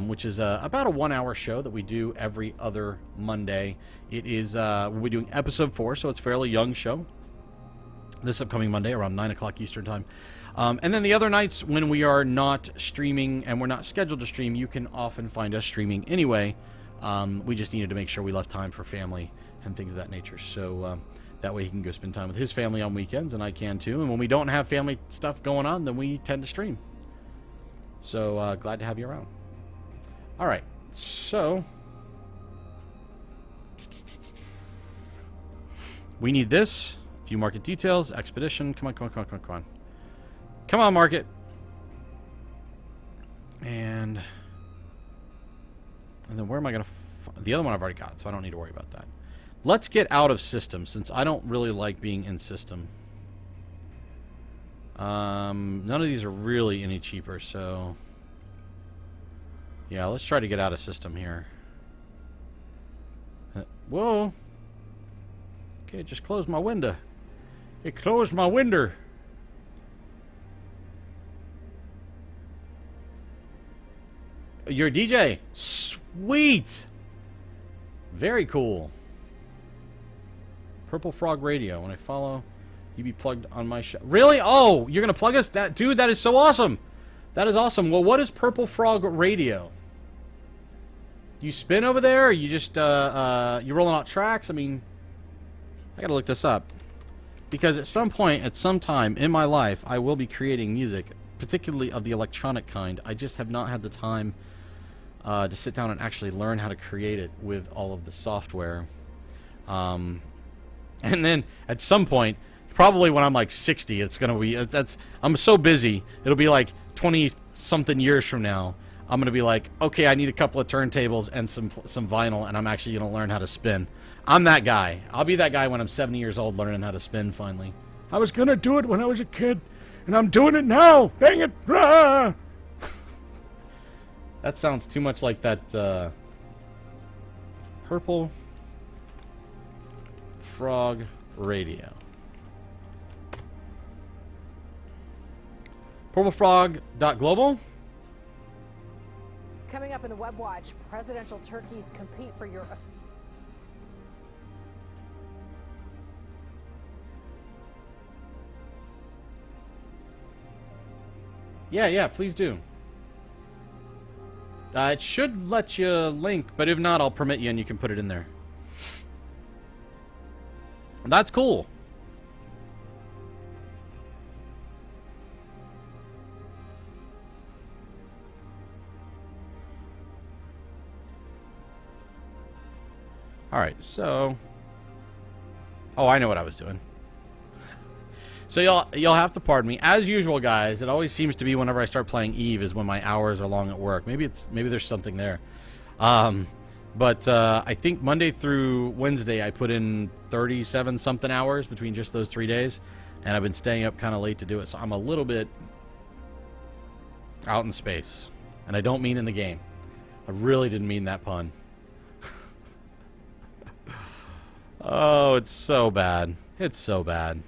which is about a 1-hour show that we do every other Monday. It is, we'll be doing episode 4, so it's a fairly young show. This upcoming Monday around 9 o'clock Eastern time. And then the other nights when we are not streaming and we're not scheduled to stream, you can often find us streaming anyway. We just needed to make sure we left time for family and things of that nature. So That way he can go spend time with his family on weekends, and I can too. And when we don't have family stuff going on, then we tend to stream. So, glad to have you around. All right, so we need this. A few market details. Expedition. Come on, come on, come on, come on, come on. Come on, market. And then where am I going to... The other one I've already got, so I don't need to worry about that. Let's get out of system, since I don't really like being in system. None of these are really any cheaper, so... Yeah, let's try to get out of system here. Whoa! Okay, just closed my window. It closed my window. You're a DJ? Sweet! Very cool. Purple Frog Radio. When I follow, you be plugged on my show. Really? Oh, you're going to plug us? Dude, that is so awesome. That is awesome. Well, what is Purple Frog Radio? Do you spin over there? Or you just, you rolling out tracks? I mean, I got to look this up. Because at some point, at some time in my life, I will be creating music, particularly of the electronic kind. I just have not had the time to sit down and actually learn how to create it with all of the software. And then at some point, probably when I'm like 60, it's gonna be I'm so busy. It'll be like 20-something years from now. I'm gonna be like, okay, I need a couple of turntables and some vinyl, and I'm actually gonna learn how to spin. I'm that guy. I'll be that guy when I'm 70 years old, learning how to spin finally. I was gonna do it when I was a kid, and I'm doing it now. Dang it! Ah! That sounds too much like that Purple Frog Radio. Purplefrog.global. Coming up in the Web Watch, presidential turkeys compete for your... Yeah, please do. It should let you link, but if not, I'll permit you and you can put it in there. That's cool. Alright, so... Oh, I know what I was doing. So y'all have to pardon me. As usual, guys, it always seems to be whenever I start playing Eve is when my hours are long at work. Maybe there's something there. But I think Monday through Wednesday I put in 37-something hours between just those 3 days. And I've been staying up kind of late to do it. So I'm a little bit out in space. And I don't mean in the game. I really didn't mean that pun. Oh, it's so bad. It's so bad.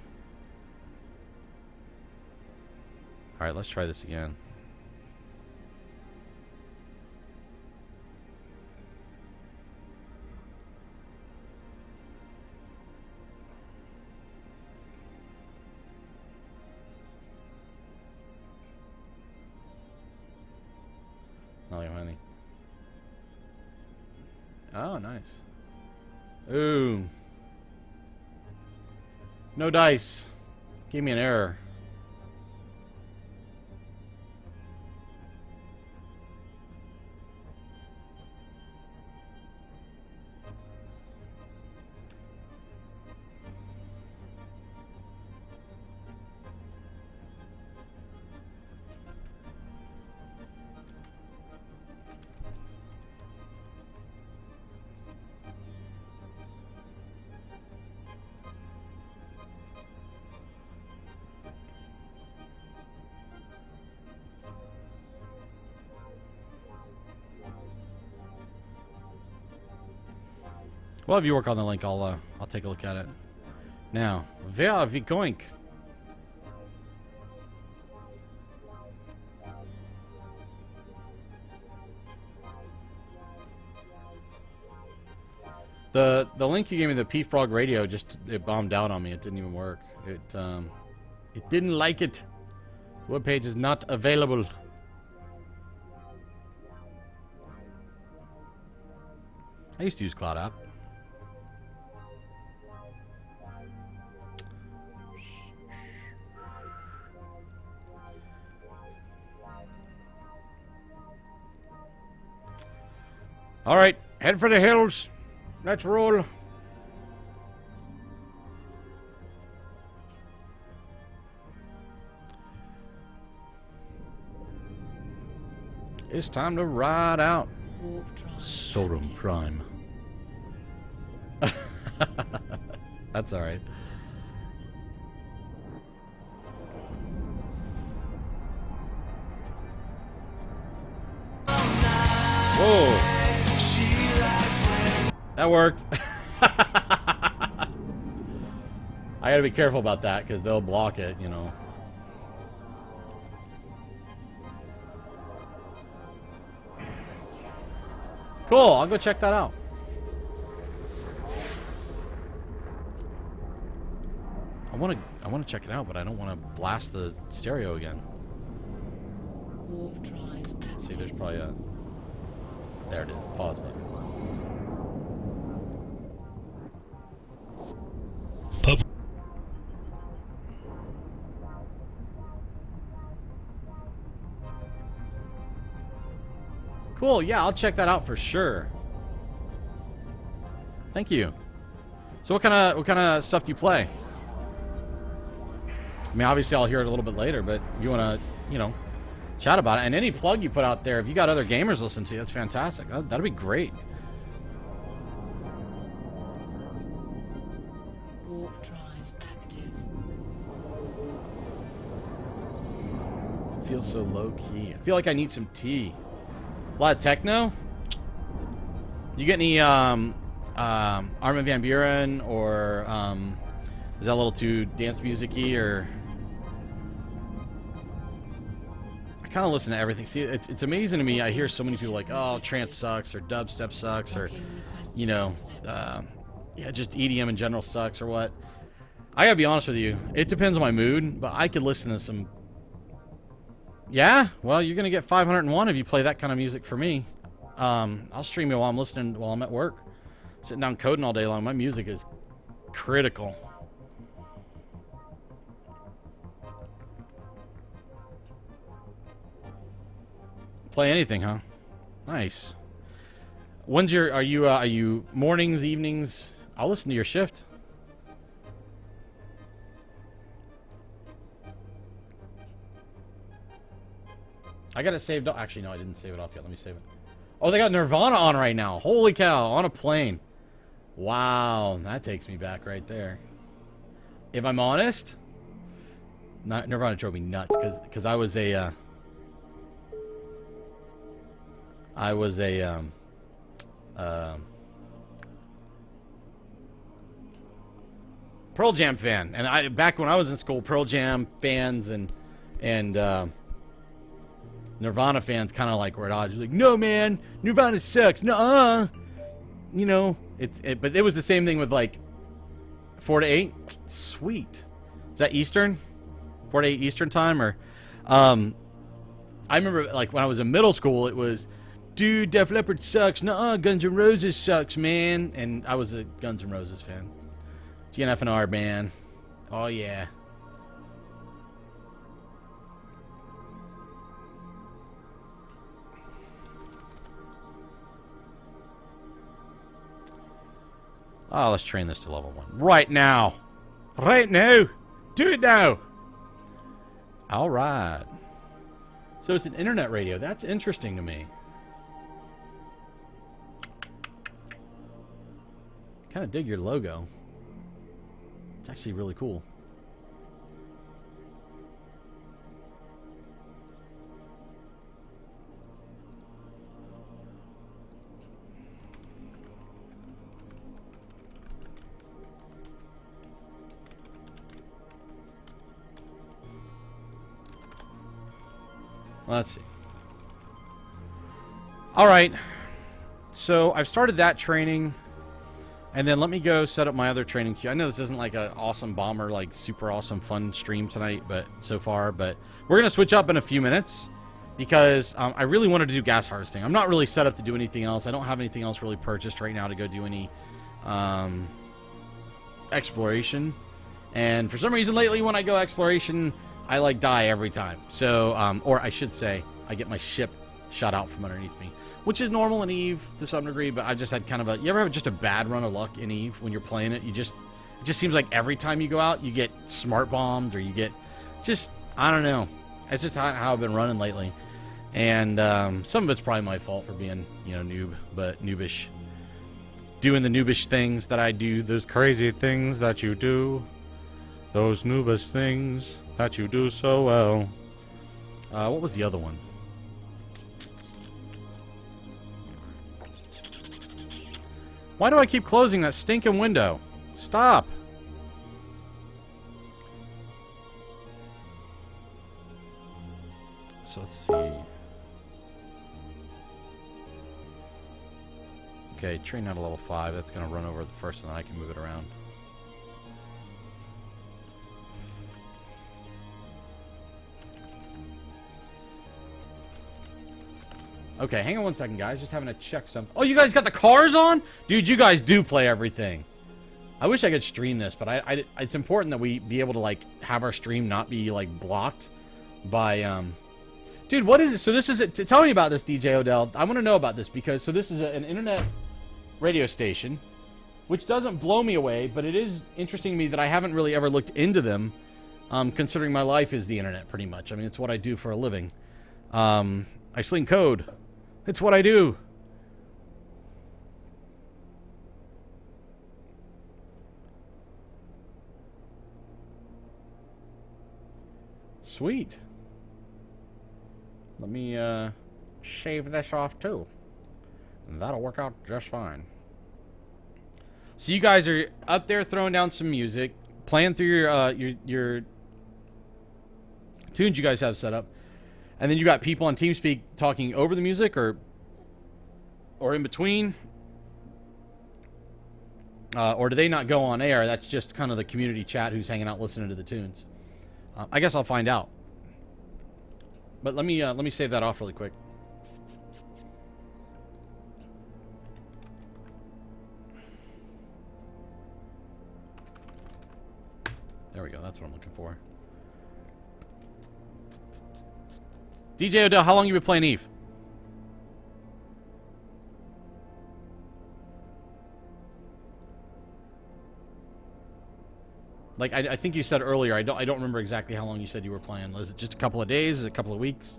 Alright, let's try this again. Oh, honey. Oh, nice. Ooh. No dice. Gave me an error. Well, if you work on the link, I'll take a look at it. Now, where are we going? The link you gave me, the P Frog Radio, it bombed out on me. It didn't even work. It didn't like it. The web page is not available. I used to use Cloud App. All right, head for the hills. Let's roll. It's time to ride out. Sodom Prime. That's all right. Whoa. That worked. I gotta be careful about that because they'll block it, you know. Cool, I'll go check that out. I want to check it out, but I don't want to blast the stereo again. Let's see, there's probably a... There it is. Pause button. Cool, yeah, I'll check that out for sure. Thank you. So what kind of stuff do you play? I mean, obviously I'll hear it a little bit later, but you want to, you know, chat about it. And any plug you put out there, if you got other gamers listening to you, that's fantastic. That'd be great. Warp drive active. Feels so low key. I feel like I need some tea. A lot of techno. You get any Armin van Buuren or is that a little too dance music-y, or? I kind of listen to everything. See, it's amazing to me. I hear so many people like, oh, trance sucks, or dubstep sucks, or, you know, yeah, just EDM in general sucks, or what. I gotta be honest with you. It depends on my mood, but I could listen to some. Yeah, well, you're gonna get 501 if you play that kind of music for me. I'll stream it while I'm listening, while I'm at work, sitting down coding all day long. My music is critical. Play anything, huh? Nice. When's your? Are you mornings, evenings? I'll listen to your shift. I got it saved up. Actually, no, I didn't save it off yet. Let me save it. Oh, they got Nirvana on right now. Holy cow, on a plane. Wow, that takes me back right there. If I'm honest, Nirvana drove me nuts because I was a Pearl Jam fan, and back when I was in school, Pearl Jam fans and Nirvana fans kind of like were at odds. Like, no man, Nirvana sucks. Nuh-uh. You know, but it was the same thing with like 4 to 8. Sweet. Is that Eastern? 4 to 8 Eastern time, or I remember like when I was in middle school, it was, dude, Def Leppard sucks. Nuh-uh, Guns N' Roses sucks, man. And I was a Guns N' Roses fan. GNF&R band. Oh yeah. Oh, let's train this to level 1. Right now. Right now. Do it now. All right. So it's an internet radio. That's interesting to me. Kind of dig your logo. It's actually really cool. Let's see. All right. So I've started that training, and then let me go set up my other training queue. I know this isn't like an awesome bomber, like super awesome fun stream tonight, but so far, but we're gonna switch up in a few minutes because I really wanted to do gas harvesting. I'm not really set up to do anything else. I don't have anything else really purchased right now to go do any exploration. And for some reason lately, when I go exploration, I like die every time. So, or I should say, I get my ship shot out from underneath me. which is normal in Eve to some degree, but I just had kind of a... You ever have just a bad run of luck in Eve when you're playing it? It just seems like every time you go out, you get smart bombed, or you get... Just, I don't know. It's just how I've been running lately. And some of it's probably my fault for being, noobish. Doing the noobish things that I do. Those crazy things that you do. Those noobish things that you do so well. What was the other one? Why do I keep closing that stinking window? Stop! So let's see. Okay, train out of level 5. That's going to run over the first one. I can move it around. Okay, hang on one second, guys. Just having to check something. Oh, you guys got the cars on? Dude, you guys do play everything. I wish I could stream this, but it's important that we be able to, like, have our stream not be, like, blocked by, Dude, what is it? So this is it. Tell me about this, DJ Odell. I want to know about this because, so this is an internet radio station, which doesn't blow me away, but it is interesting to me that I haven't really ever looked into them, considering my life is the internet, pretty much. I mean, it's what I do for a living. I sling code. It's what I do. Sweet. Let me shave this off too. That'll work out just fine. So you guys are up there throwing down some music, playing through your tunes you guys have set up. And then you got people on TeamSpeak talking over the music or in between. Or do they not go on air? That's just kind of the community chat who's hanging out listening to the tunes. I guess I'll find out. But let me save that off really quick. There we go. That's what I'm looking for. DJ Odell, how long you been playing Eve? Like I think you said earlier. I don't remember exactly how long you said you were playing. Was it just a couple of days? Is it a couple of weeks?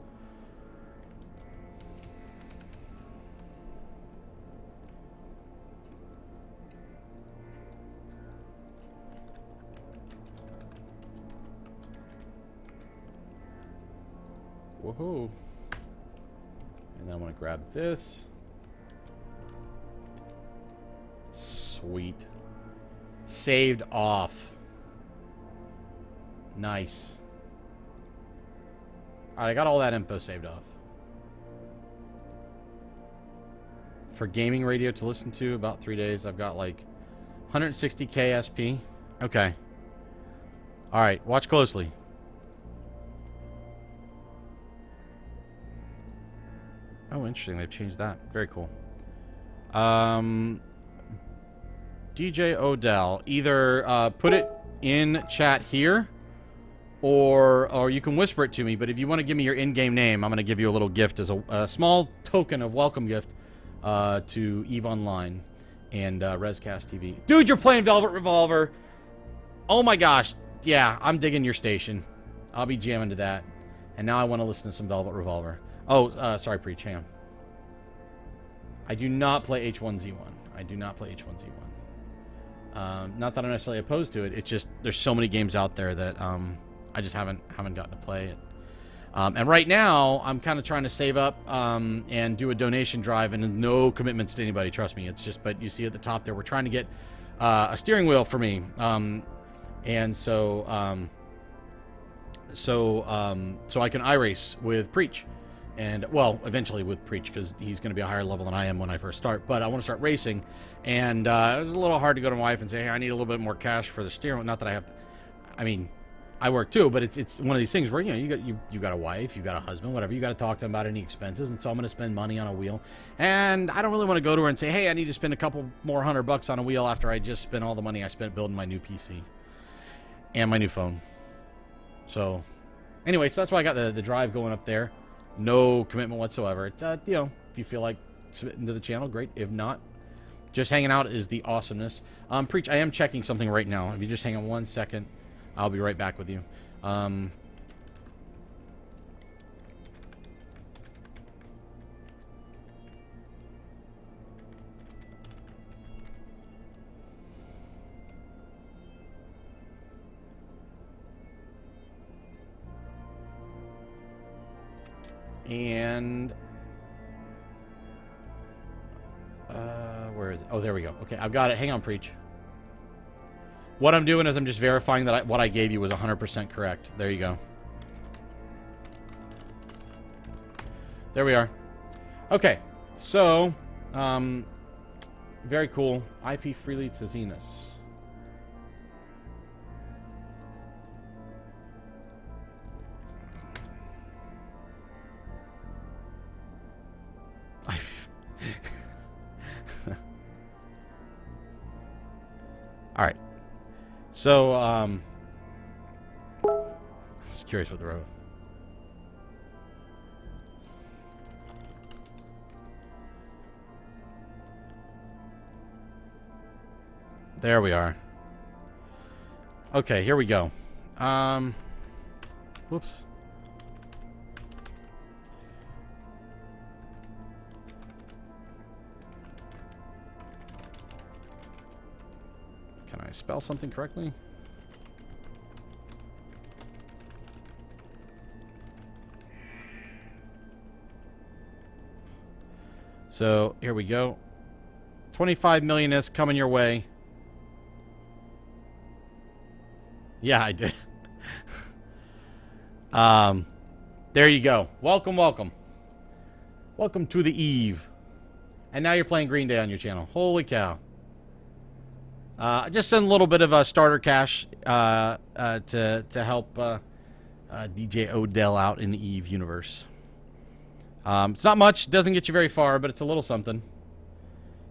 Woohoo. And then I'm going to grab this. Sweet. Saved off. Nice. Alright, I got all that info saved off. For gaming radio to listen to, about 3 days, I've got like 160k SP. Okay. Alright, watch closely. Oh, interesting. They've changed that. Very cool. DJ Odell, either put it in chat here, or you can whisper it to me. But if you want to give me your in-game name, I'm going to give you a little gift as a small token of welcome gift to EVE Online and RezcastTV. Dude, you're playing Velvet Revolver. Oh my gosh. Yeah, I'm digging your station. I'll be jamming to that. And now I want to listen to some Velvet Revolver. Oh, sorry, Preach. Hang on. I do not play H1Z1. I do not play H1Z1. Not that I'm necessarily opposed to it. It's just there's so many games out there that I just haven't gotten to play it. And right now, I'm kind of trying to save up and do a donation drive, and no commitments to anybody. Trust me. It's just, but you see at the top there, we're trying to get a steering wheel for me, and so I can iRace with Preach. And, well, eventually with Preach, because he's going to be a higher level than I am when I first start. But I want to start racing. And it was a little hard to go to my wife and say, hey, I need a little bit more cash for the steering wheel. Not that I have to. I mean, I work too, but it's one of these things where, you got a wife, you got a husband, whatever. You got to talk to them about any expenses. And so I'm going to spend money on a wheel. And I don't really want to go to her and say, hey, I need to spend a couple more $100 on a wheel after I just spent all the money I spent building my new PC and my new phone. So, anyway, so that's why I got the drive going up there. No commitment whatsoever. It's, if you feel like submit into the channel, great. If not, just hanging out is the awesomeness. Preach, I am checking something right now. If you just hang on 1 second, I'll be right back with you. And where is it? Oh, there we go. Okay, I've got it. Hang on, Preach. What I'm doing is I'm just verifying that what I gave you was 100% correct. There you go. There we are. Okay, so very cool. IP freely to Zenus. All right. So, I was curious what the road. There we are. Okay, here we go. Whoops. Can I spell something correctly? So, here we go. 25 million is coming your way. Yeah, I did. There you go. Welcome, welcome. Welcome to the Eve. And now you're playing Green Day on your channel. Holy cow. I just sent a little bit of a starter cash to help DJ Odell out in the Eve universe. It's not much, doesn't get you very far, but it's a little something.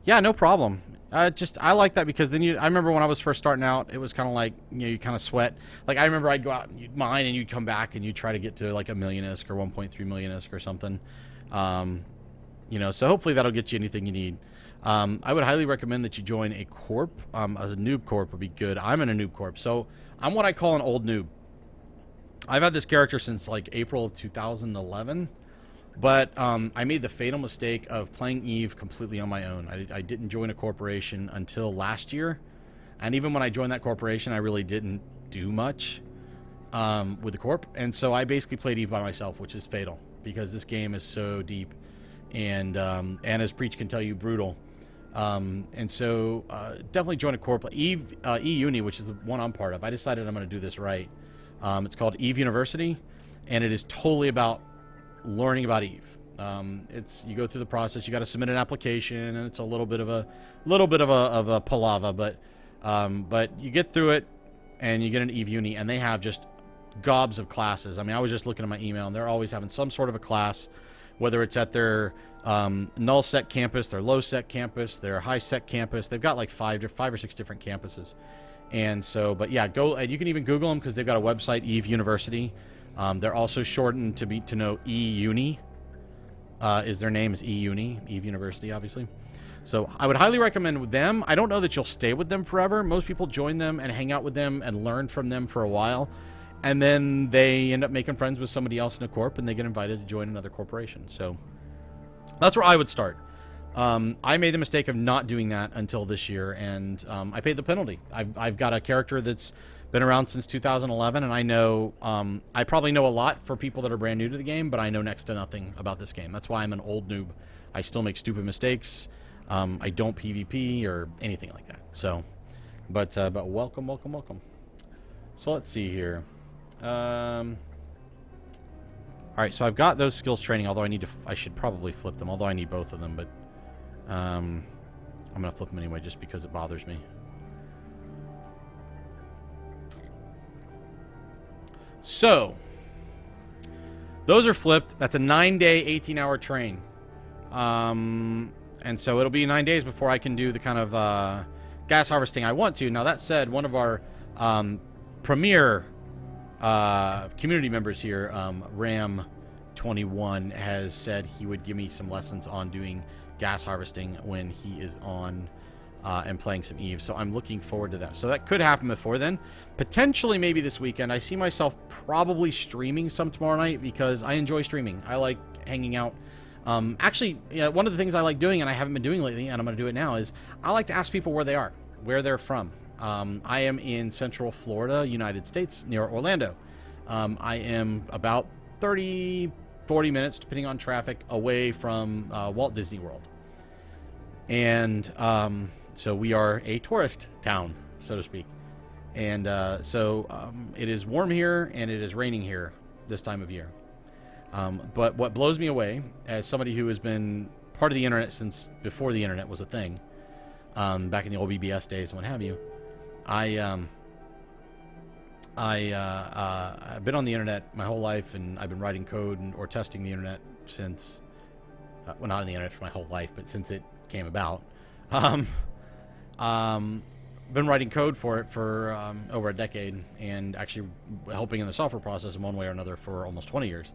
Yeah, no problem. I like that because then I remember when I was first starting out, it was kind of like, you know, you kind of sweat. Like, I remember I'd go out and you'd mine and you'd come back and you'd try to get to like a million ISK or 1.3 million ISK or something. You know, so hopefully that'll get you anything you need. I would highly recommend that you join a corp. As a noob corp would be good. I'm in a noob corp. So I'm what I call an old noob. I've had this character since like April of 2011. But I made the fatal mistake of playing Eve completely on my own. I didn't join a corporation until last year. And even when I joined that corporation, I really didn't do much with the corp. And so I basically played Eve by myself, which is fatal. Because this game is so deep. And as Preach can tell you, brutal. And so definitely join a corp. Eve E-Uni, which is the one I'm part of. I decided I'm going to do this right. It's called Eve University. And it is totally about learning about Eve. You go through the process. You got to submit an application, and it's a little bit of a palaver, but you get through it, and you get an Eve Uni, and they have just gobs of classes. I mean, I was just looking at my email, and they're always having some sort of a class, whether it's at their null set campus, their low set campus, their high set campus. They've got like five or six different campuses, and so, but yeah, go. You can even Google them because they've got a website, Eve University. They're also shortened to know E-Uni is their name, is E-Uni, Eve University, obviously. So I would highly recommend them. I don't know that you'll stay with them forever. Most people join them and hang out with them and learn from them for a while. And then they end up making friends with somebody else in a corp and they get invited to join another corporation. So that's where I would start. I made the mistake of not doing that until this year, and I paid the penalty. I've got a character that's been around since 2011, and I know I probably know a lot for people that are brand new to the game, but I know next to nothing about this game. That's why I'm an old noob. I still make stupid mistakes. I don't PvP or anything like that. So, but welcome, welcome, welcome. So let's see here. All right, so I've got those skills training. Although I should probably flip them. Although I need both of them, but I'm gonna flip them anyway, just because it bothers me. So, those are flipped. That's a 9-day, 18-hour train. And so it'll be 9 days before I can do the kind of gas harvesting I want to. Now, that said, one of our premier community members here, Ram21, has said he would give me some lessons on doing gas harvesting when he is on and playing some Eve. So I'm looking forward to that. So that could happen before then. Potentially maybe this weekend. I see myself probably streaming some tomorrow night because I enjoy streaming. I like hanging out. Actually, one of the things I like doing, and I haven't been doing lately, and I'm going to do it now, is I like to ask people where they are, where they're from. I am in Central Florida, United States, near Orlando. I am about 30, 40 minutes, depending on traffic, away from Walt Disney World. And so we are a tourist town, so to speak. And it is warm here, and it is raining here this time of year. But what blows me away, as somebody who has been part of the internet since before the internet was a thing, back in the old BBS days and what have you, I've been on the internet my whole life, and I've been writing code or testing the internet since, well, not on the internet for my whole life, but since it came about. Been writing code for it for over a decade, and actually helping in the software process in one way or another for almost 20 years.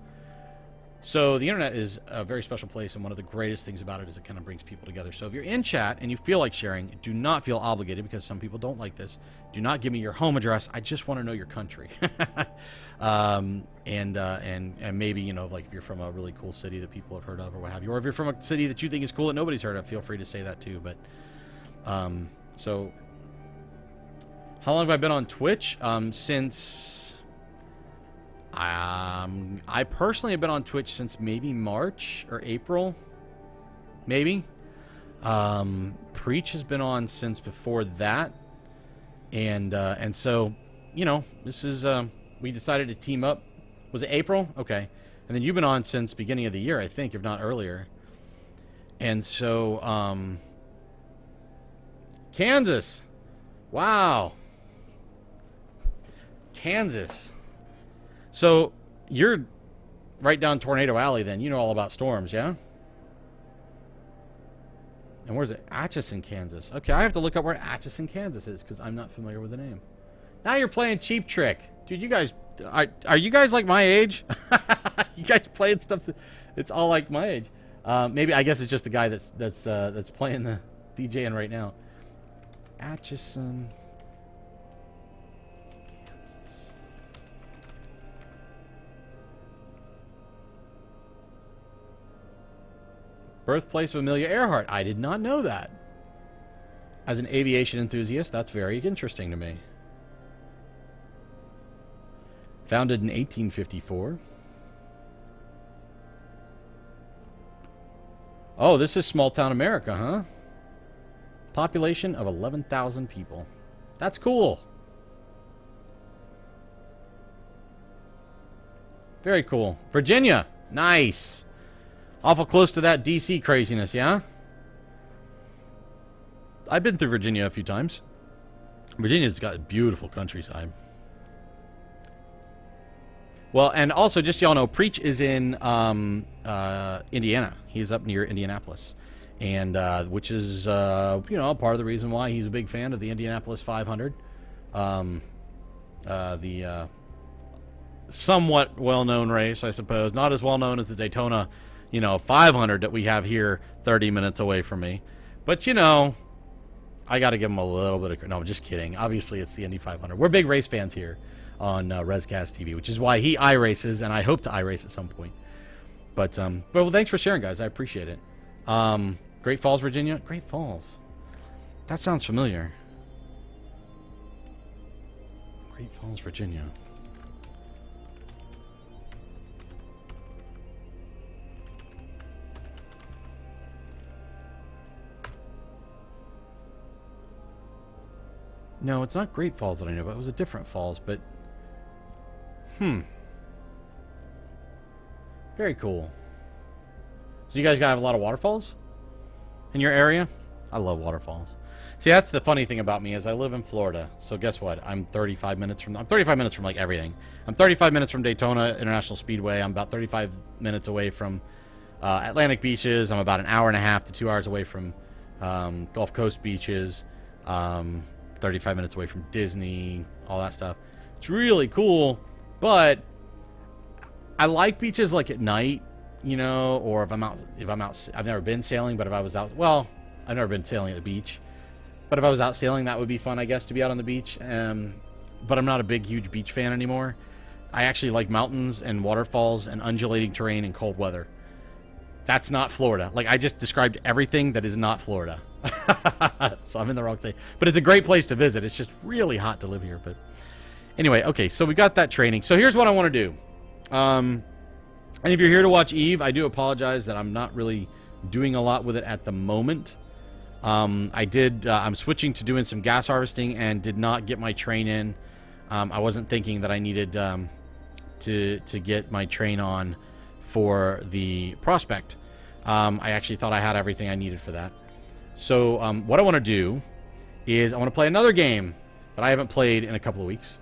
So the internet is a very special place, and one of the greatest things about it is it kind of brings people together. So if you're in chat and you feel like sharing, do not feel obligated, because some people don't like this. Do not give me your home address. I just want to know your country. And maybe, you know, like if you're from a really cool city that people have heard of or what have you, or if you're from a city that you think is cool that nobody's heard of, feel free to say that too. But so how long have I been on Twitch? Since I personally have been on Twitch since maybe March or April, maybe. Preach has been on since before that, and so, you know, this is we decided to team up. Was it April? Okay, and then you've been on since beginning of the year, I think, if not earlier. And so, Kansas, wow. Kansas. So you're right down Tornado Alley then. You know all about storms, yeah? And where's it? Atchison, Kansas. Okay, I have to look up where Atchison, Kansas is, because I'm not familiar with the name. Now you're playing Cheap Trick. Dude, you guys... Are you guys like my age? You guys playing stuff... It's all like my age. Maybe, I guess it's just the guy that's playing the DJing right now. Atchison... Birthplace of Amelia Earhart. I did not know that. As an aviation enthusiast, that's very interesting to me. Founded in 1854. Oh, this is small town America, huh? Population of 11,000 people. That's cool. Very cool. Virginia. Nice. Awful close to that DC craziness, yeah? I've been through Virginia a few times. Virginia's got a beautiful countryside. Well, and also, just so y'all know, Preach is in Indiana. He's up near Indianapolis. And, which is, you know, part of the reason why he's a big fan of the Indianapolis 500. The somewhat well-known race, I suppose. Not as well-known as the Daytona, you know, 500 that we have here 30 minutes away from me. But, you know, I got to give him a little bit of... No, I'm just kidding. Obviously, it's the Indy 500. We're big race fans here on RezcastTV, which is why he iRaces, and I hope to iRace at some point. But, well, thanks for sharing, guys. I appreciate it. Great Falls, Virginia? Great Falls. That sounds familiar. Great Falls, Virginia. No, it's not Great Falls that I know about. It was a different falls, but... Very cool. So you guys gotta have a lot of waterfalls in your area? I love waterfalls. See, that's the funny thing about me is I live in Florida. So guess what? I'm 35 minutes from like everything. I'm 35 minutes from Daytona International Speedway. I'm about 35 minutes away from Atlantic beaches. I'm about an hour and a half to 2 hours away from Gulf Coast beaches. 35 minutes away from Disney, all that stuff. It's really cool, but I like beaches like at night you know, or if I'm out, I've never been sailing, but if I was out, well, I've never been sailing at the beach, but if I was out sailing, that would be fun, I guess, to be out on the beach. But I'm not a big, huge beach fan anymore. I actually like mountains and waterfalls and undulating terrain and cold weather. That's not Florida. Like, I just described everything that is not Florida. So I'm in the wrong thing. But it's a great place to visit. It's just really hot to live here. But anyway, okay, so we got that training. So here's what I want to do. And if you're here to watch Eve, I do apologize that I'm not really doing a lot with it at the moment. I'm switching to doing some gas harvesting and did not get my train in. I wasn't thinking that I needed to get my train on for the prospect. I actually thought I had everything I needed for that. So what I want to do is I want to play another game that I haven't played in a couple of weeks.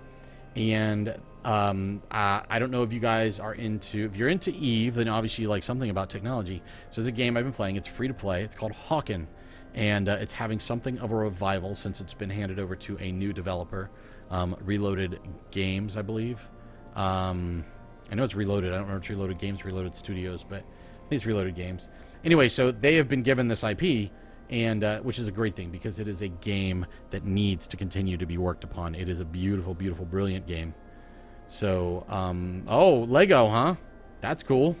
And I don't know if you guys are into... If you're into Eve, then obviously you like something about technology. So there's a game I've been playing. It's free to play. It's called Hawken. And it's having something of a revival since it's been handed over to a new developer. Reloaded Games, I believe. I know it's Reloaded. I don't know if it's Reloaded Games, Reloaded Studios, but I think it's Reloaded Games. Anyway, so they have been given this IP, and which is a great thing because it is a game that needs to continue to be worked upon. It is a beautiful, beautiful, brilliant game. So, oh, Lego, huh? That's cool.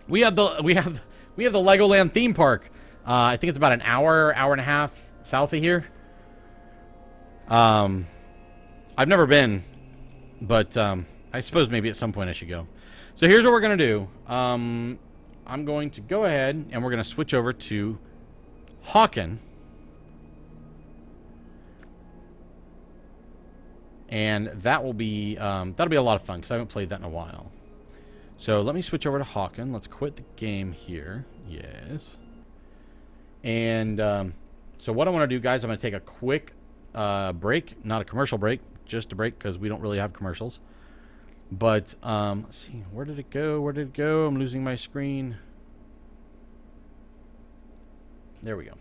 We have the Legoland theme park. I think it's about an hour and a half south of here. I've never been, but I suppose maybe at some point I should go. So here's what we're gonna do. I'm going to go ahead and we're gonna switch over to Hawken. And that will be that'll be a lot of fun because I haven't played that in a while. So let me switch over to Hawken. Let's quit the game here. Yes. And so what I want to do, guys, I'm going to take a quick break. Not a commercial break, just a break because we don't really have commercials. But let's see. Where did it go? Where did it go? I'm losing my screen. There we go.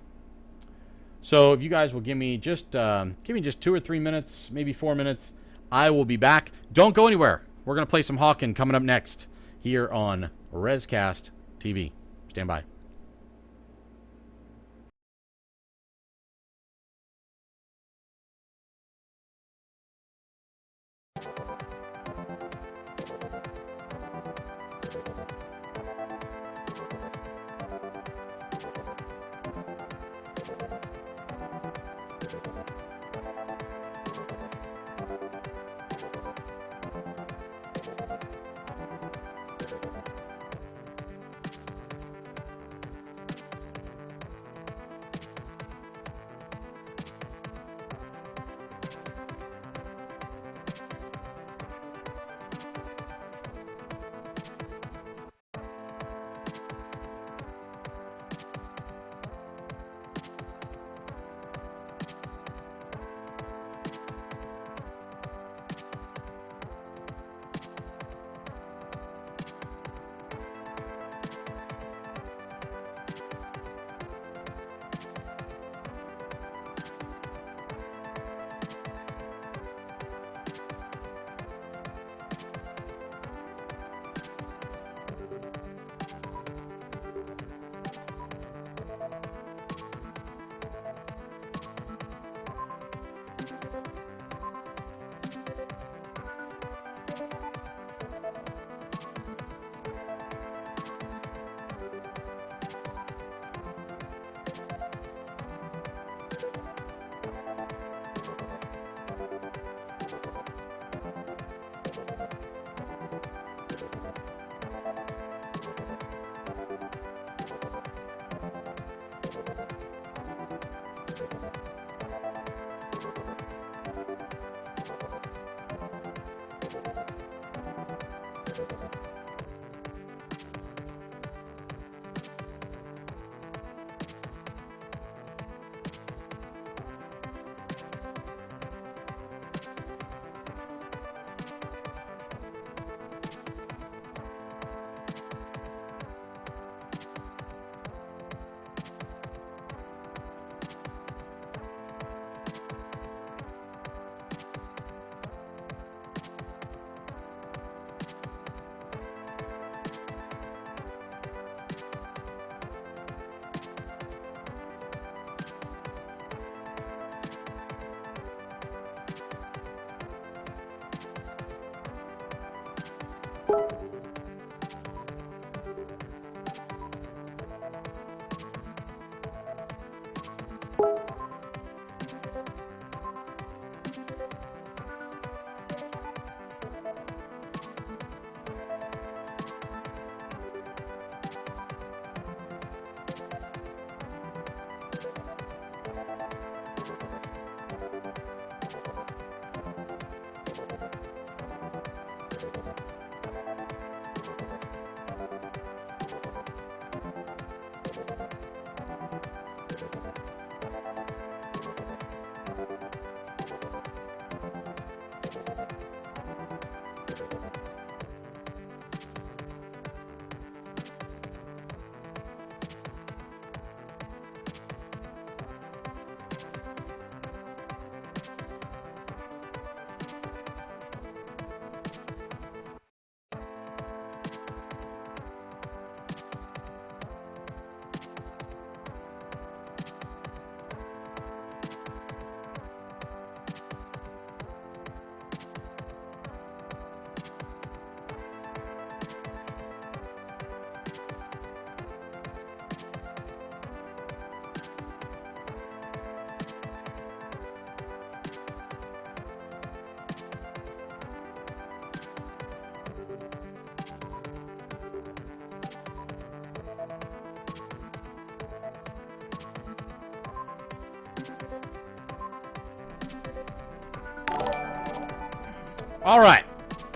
So if you guys will give me just 2 or 3 minutes, maybe 4 minutes, I will be back. Don't go anywhere. We're going to play some Hawken coming up next here on RezCast TV. Stand by. All right.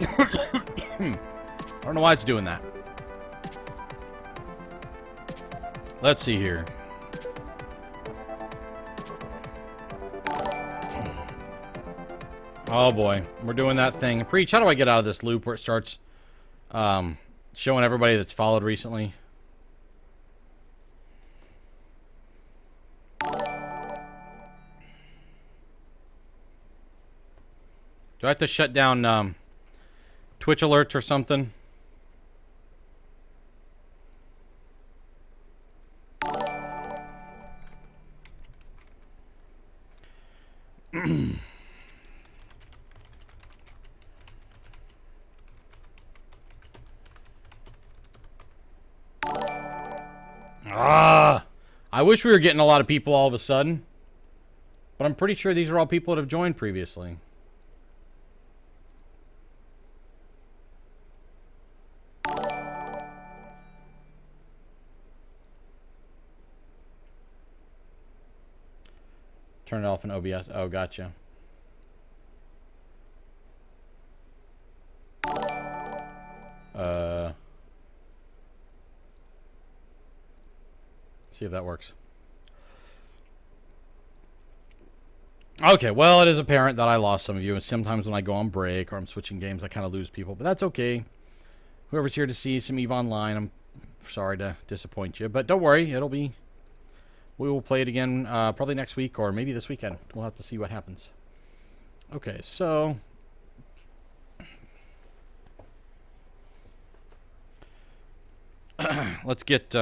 I don't know why it's doing that. Let's see here. Oh boy, we're doing that thing. Preach, how do I get out of this loop where it starts showing everybody that's followed recently? Do I have to shut down Twitch alerts or something? I wish we were getting a lot of people all of a sudden, but I'm pretty sure these are all people that have joined previously. Turn it off in OBS. Oh, gotcha. See if that works. Okay, well, it is apparent that I lost some of you, and sometimes when I go on break or I'm switching games, I kind of lose people, but that's okay. Whoever's here to see some EVE Online, I'm sorry to disappoint you, but don't worry, it'll be... We will play it again probably next week or maybe this weekend. We'll have to see what happens. Okay, so... let's get...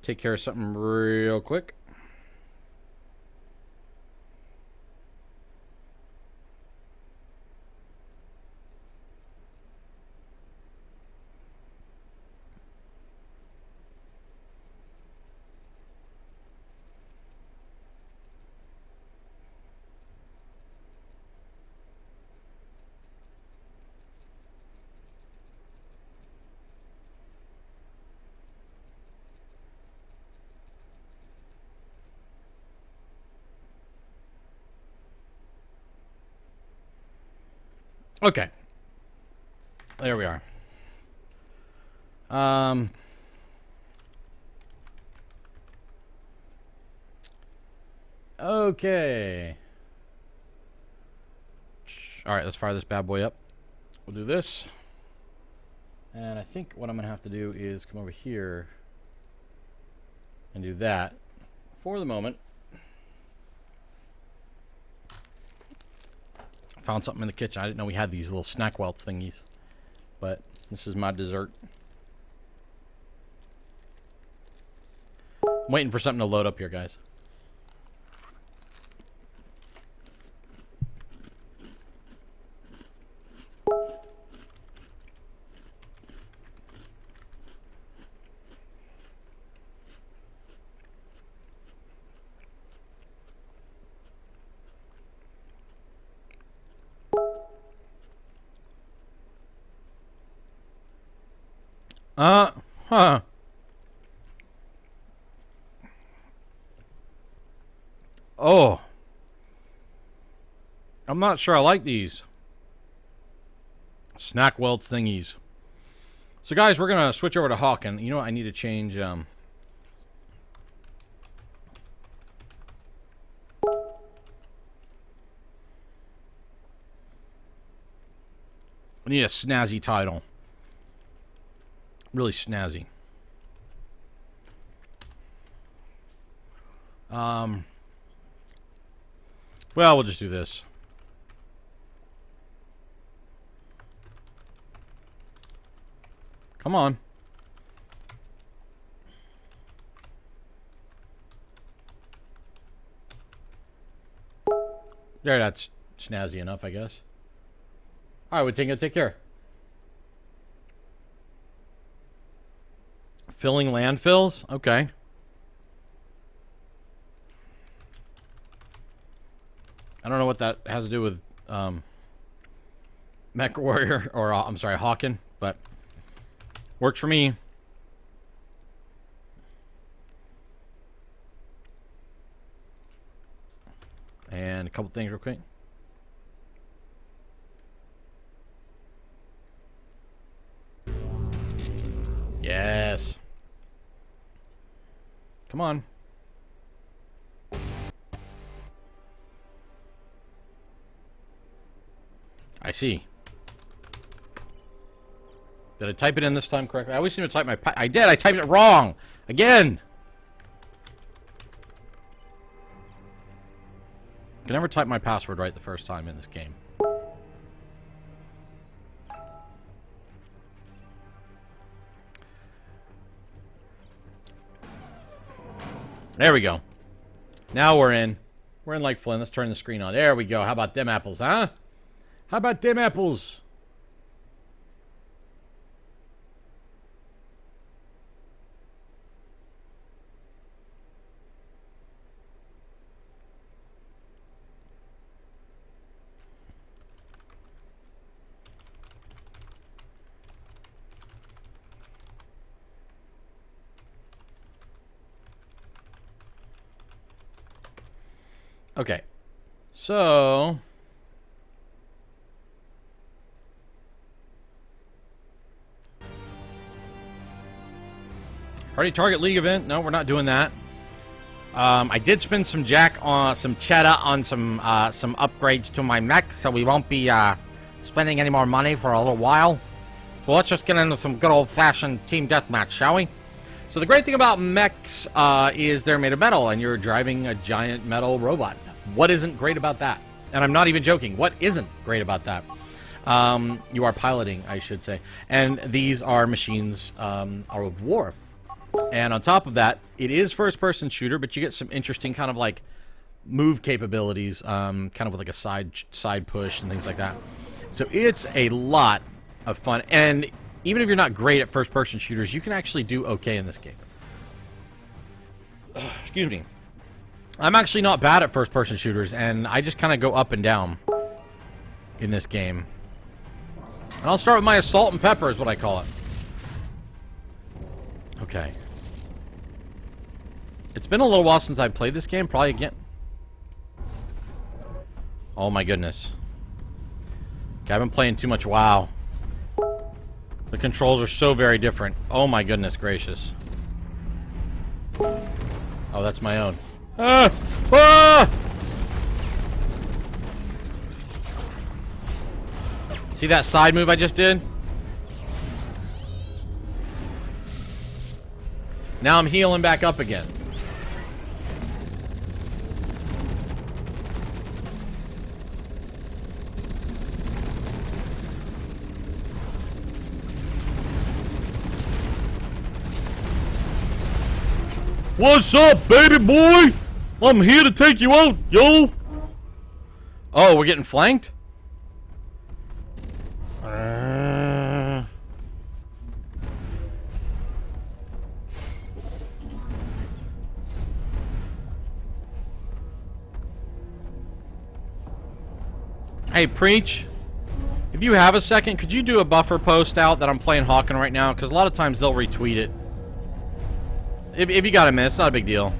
take care of something real quick. Okay. There we are. Okay. All right, let's fire this bad boy up. We'll do this. And I think what I'm going to have to do is come over here and do that for the moment. Found something in the kitchen. I didn't know we had these little snack welts thingies. But this is my dessert. I'm waiting for something to load up here, guys. Huh. Oh. I'm not sure I like these. Snack welts thingies. So guys, we're gonna switch over to Hawk, and you know what? I need to change I need a snazzy title. Really snazzy. Well, we'll just do this. Come on. There, that's snazzy enough, I guess. Alright, we take care. Filling landfills? Okay. I don't know what that has to do with Mech Warrior, or I'm sorry, Hawken, but works for me. And a couple things real quick. Yes. Come on. I see. Did I type it in this time correctly? I always seem to type my... I did! I typed it wrong! Again! I can never type my password right the first time in this game. There we go. Now we're in. We're in like Flynn. Let's turn the screen on. There we go. How about them apples, huh? How about them apples? Okay. So... Party Target League event? No, we're not doing that. I did spend some some cheddar on some upgrades to my mech, so we won't be spending any more money for a little while. So let's just get into some good old-fashioned team deathmatch, shall we? So the great thing about mechs is they're made of metal, and you're driving a giant metal robot. What isn't great about that? And I'm not even joking. What isn't great about that? You are piloting, I should say. And these are machines are of war. And on top of that, it is first-person shooter, but you get some interesting kind of like move capabilities, kind of with like a side push and things like that. So it's a lot of fun. And even if you're not great at first-person shooters, you can actually do okay in this game. Excuse me. I'm actually not bad at first-person shooters, and I just kind of go up and down in this game. And I'll start with my assault and pepper is what I call it. Okay. It's been a little while since I played this game. Probably again. Oh my goodness. Okay, I've been playing too much WoW. The controls are so very different. Oh my goodness gracious. Oh, that's my own. Ah! Ah! See that side move I just did? Now I'm healing back up again. What's up, baby boy? I'm here to take you out, yo. Oh, we're getting flanked? Hey, Preach. If if you have a second, could you do a buffer post out that I'm playing Hawken right now? Because a lot of times they'll retweet it. If you got a minute, it's not a big deal.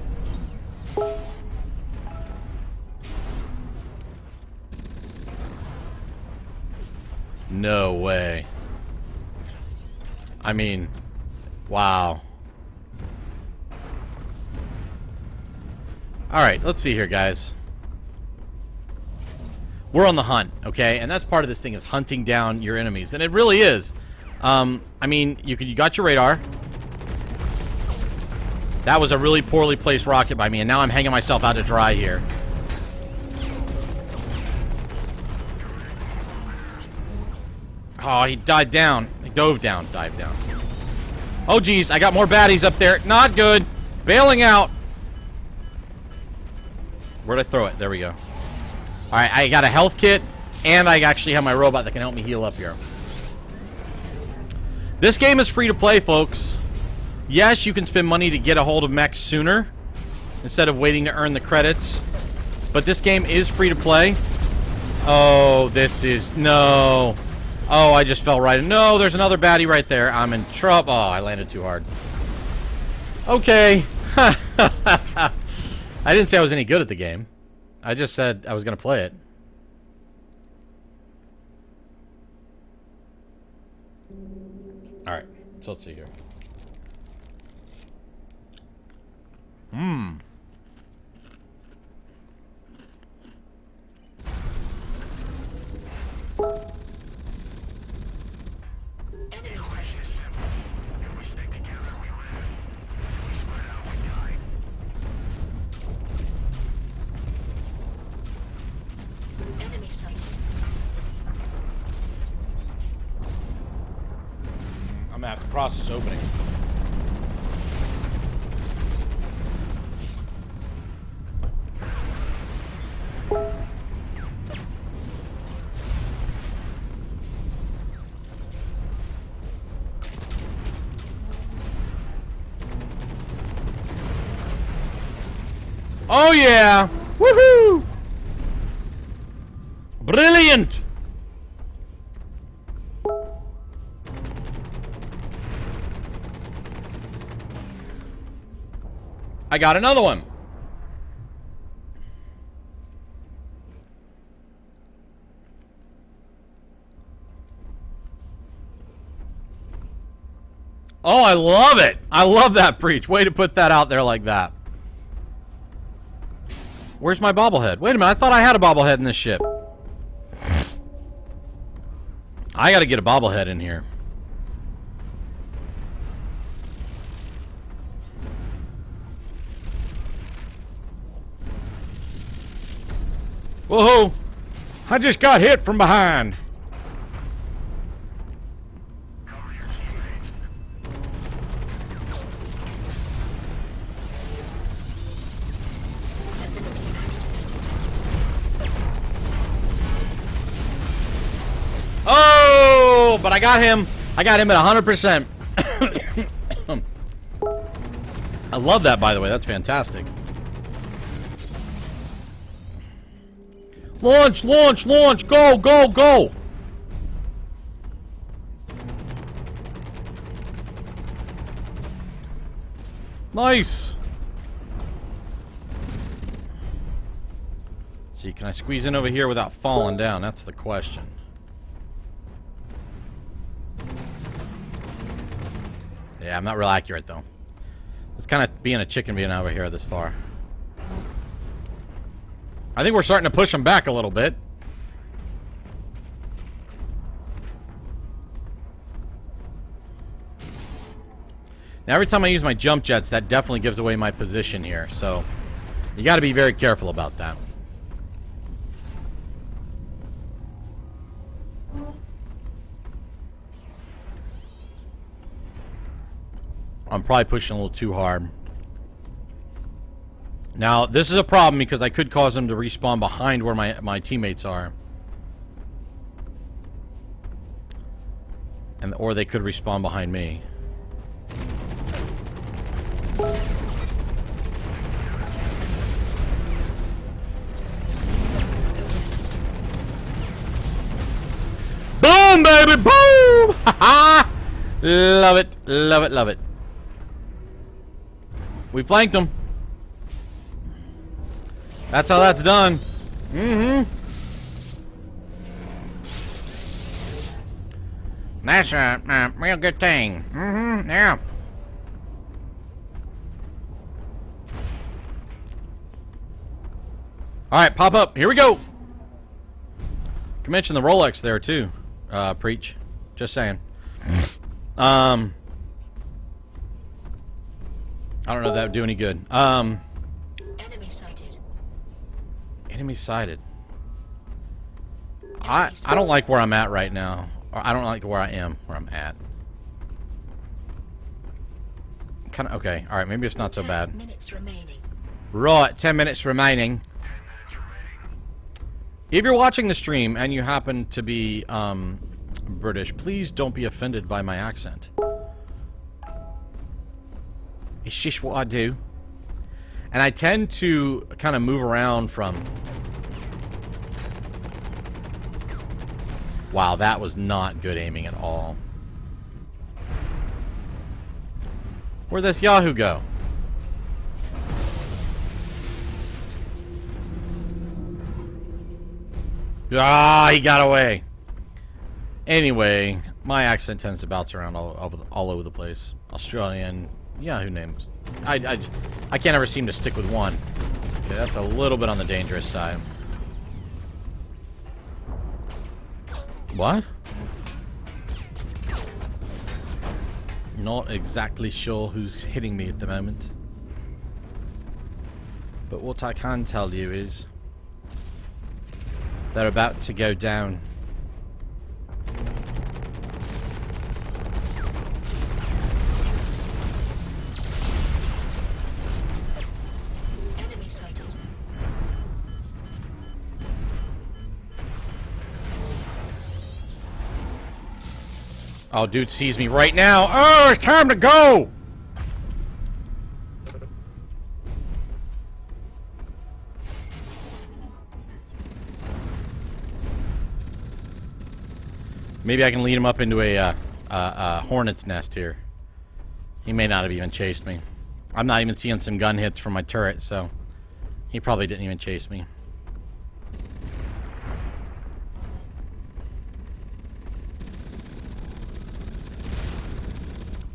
No way. I mean, wow. Alright, let's see here, guys. We're on the hunt, okay? And that's part of this thing, is hunting down your enemies. And it really is. I mean, you got your radar. That was a really poorly placed rocket by me, and now I'm hanging myself out to dry here. Oh, he died down. He dove down, dived down. Oh, geez, I got more baddies up there. Not good. Bailing out. Where'd I throw it? There we go. Alright, I got a health kit, and I actually have my robot that can help me heal up here. This game is free to play, folks. Yes, you can spend money to get a hold of mechs sooner, instead of waiting to earn the credits. But this game is free to play. Oh, this is... No. Oh, I just fell right in. No, there's another baddie right there. I'm in trouble. Oh, I landed too hard. Okay. I didn't say I was any good at the game. I just said I was going to play it. Alright, so let's see here. Enemy sighted. Enemy sighted. I'm gonna have to cross this opening. Oh yeah! Woohoo! Brilliant! I got another one. Oh, I love it. I love that breach. Way to put that out there like that. Where's my bobblehead? Wait a minute, I thought I had a bobblehead in this ship. I gotta get a bobblehead in here. Whoa! I just got hit from behind. Oh, but I got him. I got him at 100%. I love that, by the way. That's fantastic. Launch, launch, launch. Go, go, go. Nice. See, can I squeeze in over here without falling down? That's the question. Yeah, I'm not real accurate, though. It's kind of being a chicken being over here this far. I think we're starting to push them back a little bit. Now, every time I use my jump jets, that definitely gives away my position here. So, you got to be very careful about that. I'm probably pushing a little too hard. Now, this is a problem because I could cause them to respawn behind where my teammates are. Or they could respawn behind me. Boom! baby! Boom! Ha-ha! Love it. Love it. Love it. We flanked them. That's how that's done. Mm-hmm. That's a real good thing. Mm-hmm. Yeah. All right, pop up. Here we go. You mentioned the Rolex there too. Preach. Just saying. I don't know if that would do any good. Enemy sighted. Enemy sighted. I don't like where I'm at right now. Or I don't like where I am, where I'm at. Kind of okay. All right, maybe it's not so 10 bad. minutes remaining. Right, 10 minutes remaining. If you're watching the stream and you happen to be British, please don't be offended by my accent. It's just what I do. And I tend to kind of move around from... Wow, that was not good aiming at all. Where'd this Yahoo go? Ah, he got away. Anyway, my accent tends to bounce around all over the place. Australian, yeah, who names? I can't ever seem to stick with one. Okay, that's a little bit on the dangerous side. What? Not exactly sure who's hitting me at the moment. But what I can tell you is they're about to go down. Enemy sighted. Oh, dude sees me right now. Oh, it's time to go! Maybe I can lead him up into a hornet's nest here. He may not have even chased me. I'm not even seeing some gun hits from my turret, so he probably didn't even chase me.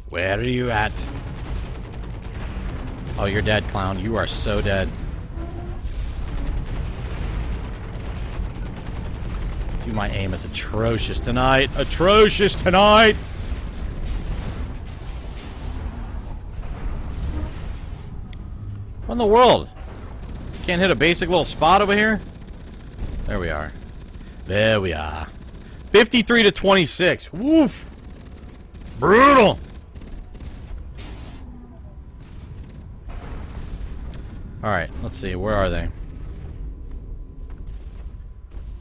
Where are you at? Oh, you're dead, clown. You are so dead. Dude, my aim is atrocious tonight. Atrocious tonight! What in the world? Can't hit a basic little spot over here? There we are. There we are. 53 to 26. Woof! Brutal! Alright, let's see. Where are they?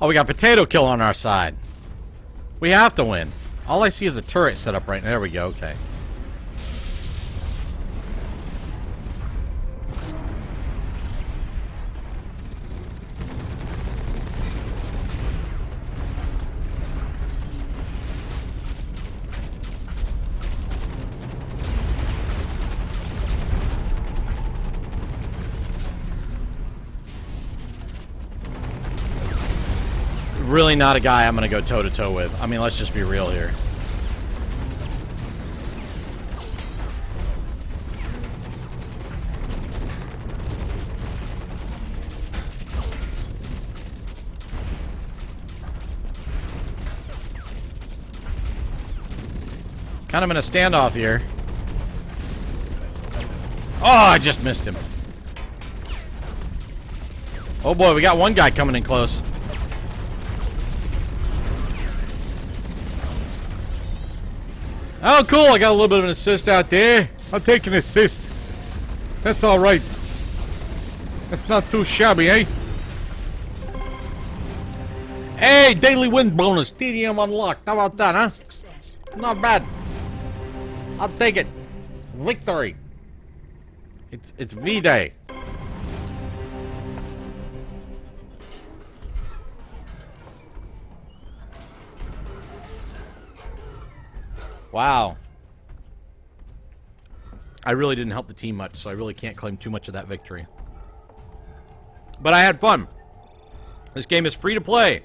Oh, we got Potato Kill on our side. We have to win. All I see is a turret set up right now. There we go. Okay. Really not a guy I'm gonna go toe-to-toe with. I mean, let's just be real here. Kind of in a standoff here. Oh, I just missed him. Oh boy, we got one guy coming in close. Oh, cool. I got a little bit of an assist out there. I'll take an assist. That's all right. That's not too shabby, eh? Hey, daily win bonus. Stadium unlocked. How about that, huh? Success. Not bad. I'll take it. Victory. It's V-Day. Wow. I really didn't help the team much, so I really can't claim too much of that victory. But I had fun. This game is free to play.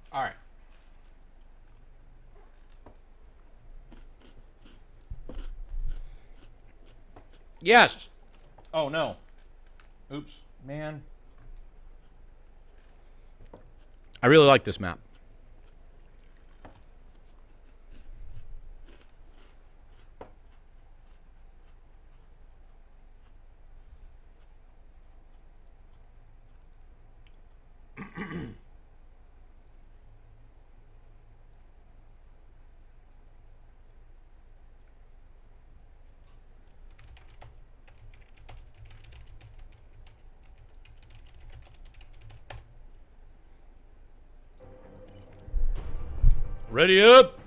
All right. Yes. Oh, no. Oops, man. I really like this map. Ready up.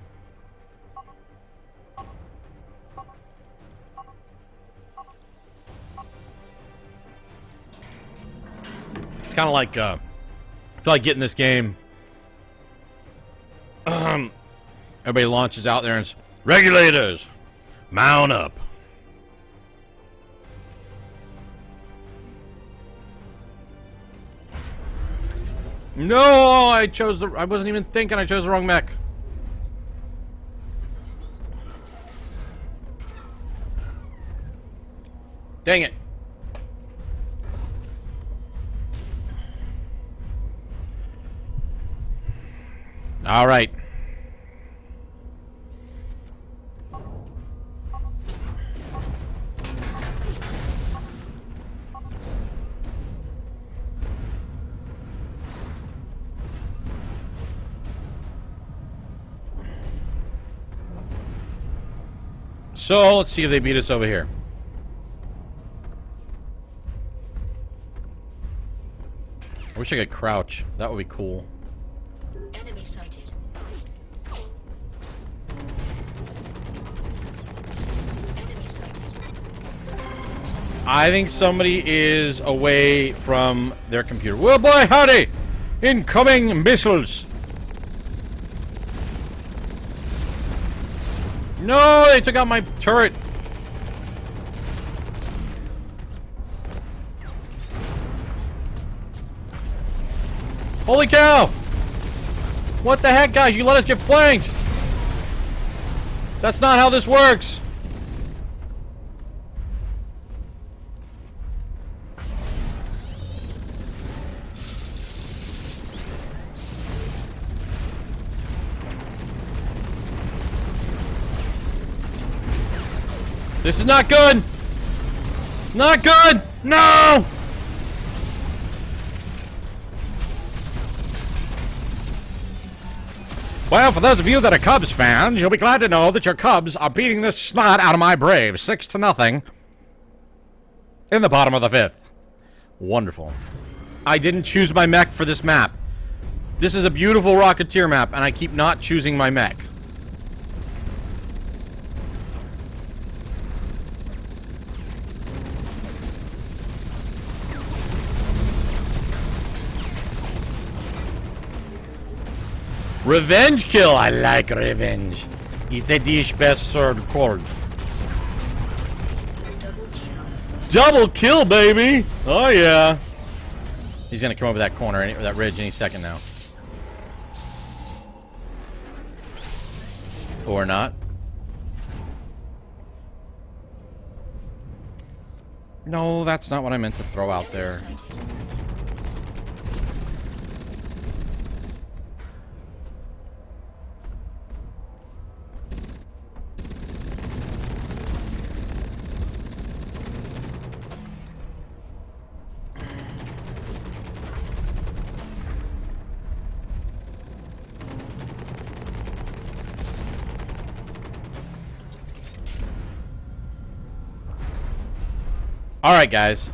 It's kind of like, I feel like getting this game. Everybody launches out there and says, regulators, mount up. No, I wasn't even thinking, I chose the wrong mech. Dang it. All right. So, let's see if they beat us over here. I wish I could crouch. That would be cool. Enemy sighted. Enemy sighted. I think somebody is away from their computer. Well, boy, howdy! Incoming missiles! No, they took out my turret. Holy cow! What the heck, guys? You let us get flanked! That's not how this works! This is not good! Not good! No! Well, for those of you that are Cubs fans, you'll be glad to know that your Cubs are beating the snot out of my Braves 6-0 in the bottom of the 5th. Wonderful. I didn't choose my mech for this map. This is a beautiful Rocketeer map, and I keep not choosing my mech. Revenge kill. I like revenge. It's a dish best served cold. Double kill. Double kill, baby. Oh yeah. He's gonna come over that corner, or that ridge, any second now. Or not. No, that's not what I meant to throw out there. Sighted. All right, guys.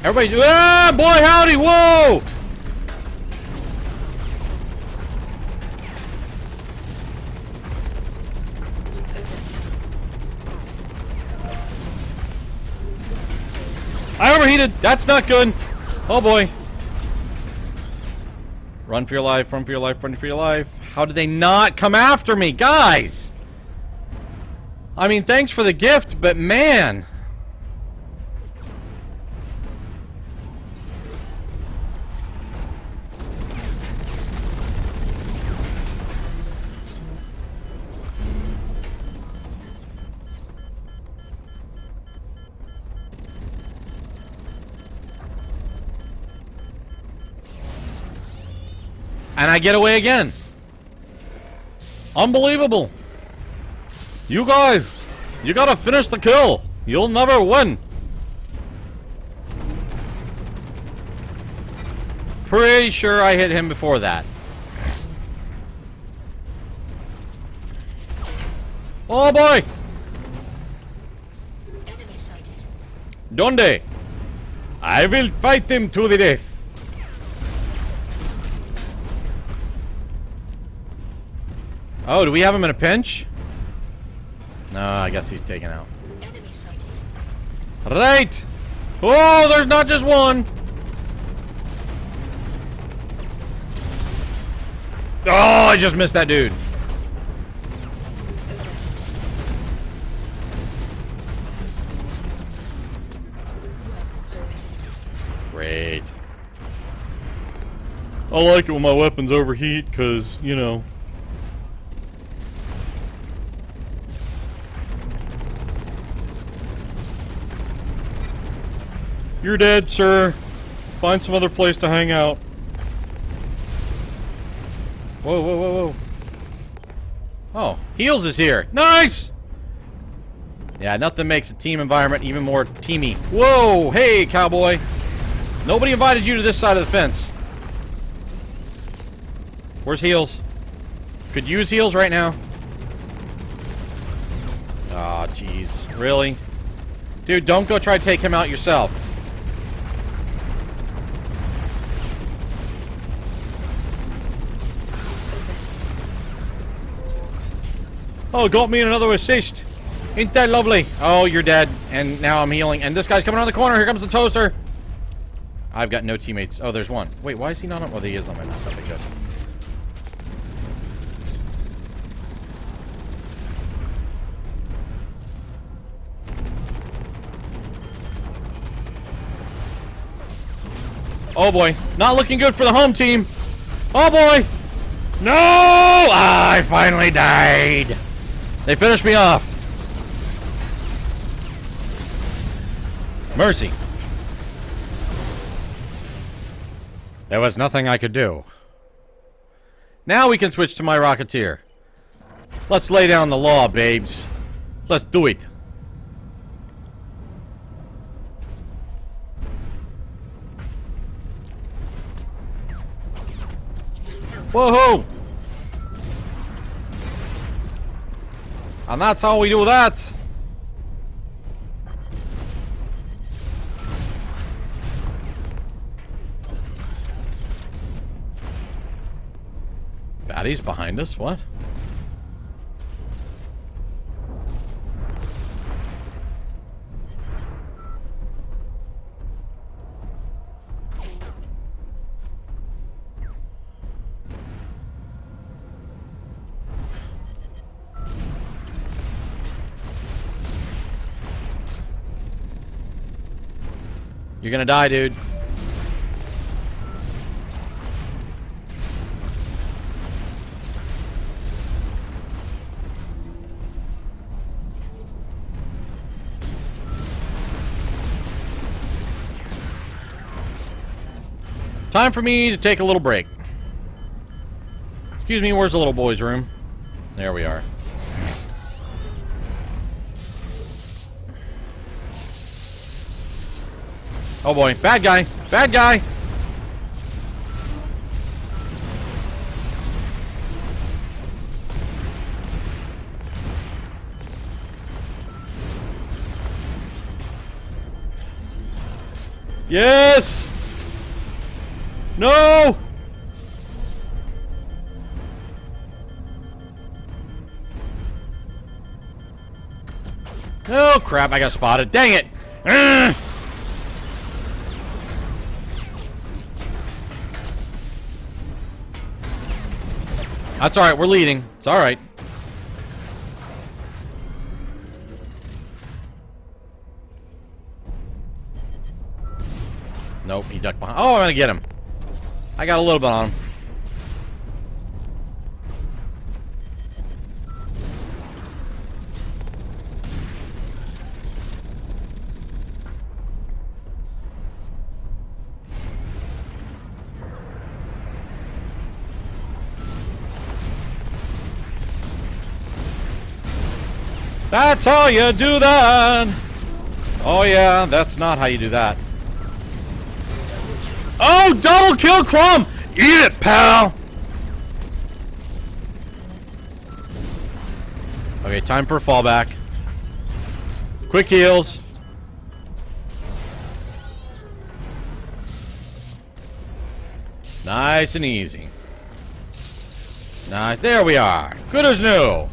Everybody, ah, boy, howdy, whoa! I overheated. That's not good. Oh boy. Run for your life, run for your life, run for your life. How did they not come after me? Guys! I mean, thanks for the gift, but man. And I get away again. Unbelievable. You guys, you gotta finish the kill. You'll never win. Pretty sure I hit him before that. Oh boy. Enemy sighted. Donde? I will fight them to the death. Oh, do we have him in a pinch? No, I guess he's taken out. Enemy sighted. Right! Oh, there's not just one! Oh, I just missed that dude. Great. I like it when my weapons overheat, because, you know. You're dead, sir. Find some other place to hang out. Whoa, whoa, whoa, whoa. Oh, Heels is here. Nice! Yeah, nothing makes a team environment even more teamy. Whoa, hey, cowboy. Nobody invited you to this side of the fence. Where's Heels? Could use Heels right now. Aw, jeez. Really? Dude, don't go try to take him out yourself. Oh, got me in another assist. Ain't that lovely? Oh, you're dead. And now I'm healing. And this guy's coming around the corner. Here comes the toaster. I've got no teammates. Oh, there's one. Wait, why is he not on? Well, he is on my map. That'd be good. Oh, boy. Not looking good for the home team. Oh, boy. No! Ah, I finally died. They finished me off. Mercy. There was nothing I could do. Now we can switch to my Rocketeer. Let's lay down the law, babes. Let's do it. Whoa-ho! And that's how we do that. Baddies behind us, what? You're gonna die, dude. Time for me to take a little break. Excuse me, where's the little boy's room? There we are. Oh boy, bad guy! Bad guy! Yes! No! Oh crap, I got spotted. Dang it! Ugh. That's alright, we're leading. It's alright. Nope, he ducked behind. Oh, I'm gonna get him. I got a little bit on him. That's how you do that. Oh yeah, that's not how you do that. Oh, double kill, Crumb! Eat it, pal! Okay, time for a fallback. Quick heals. Nice and easy. Nice. There we are. Good as new.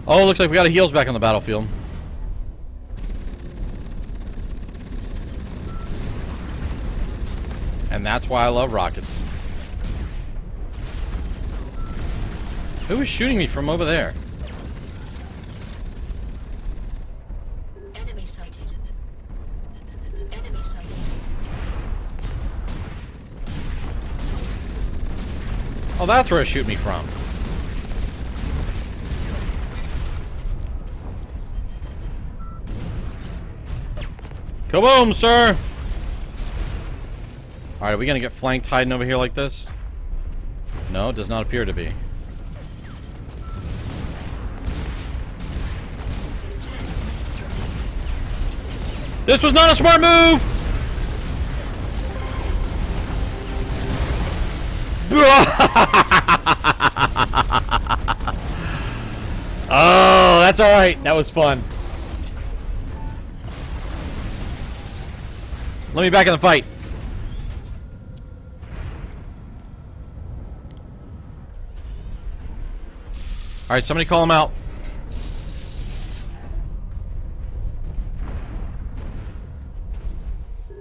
Oh, looks like we got a heals back on the battlefield. And that's why I love rockets. Who is shooting me from over there? Enemy sighted. Enemy sighted. Oh, that's where it shoot me from. Kaboom, sir! Alright, are we gonna get flanked hiding over here like this? No, it does not appear to be. 10 minutes remaining. This was not a smart move! Oh, that's alright. That was fun. Let me back in the fight. Alright, somebody call him out.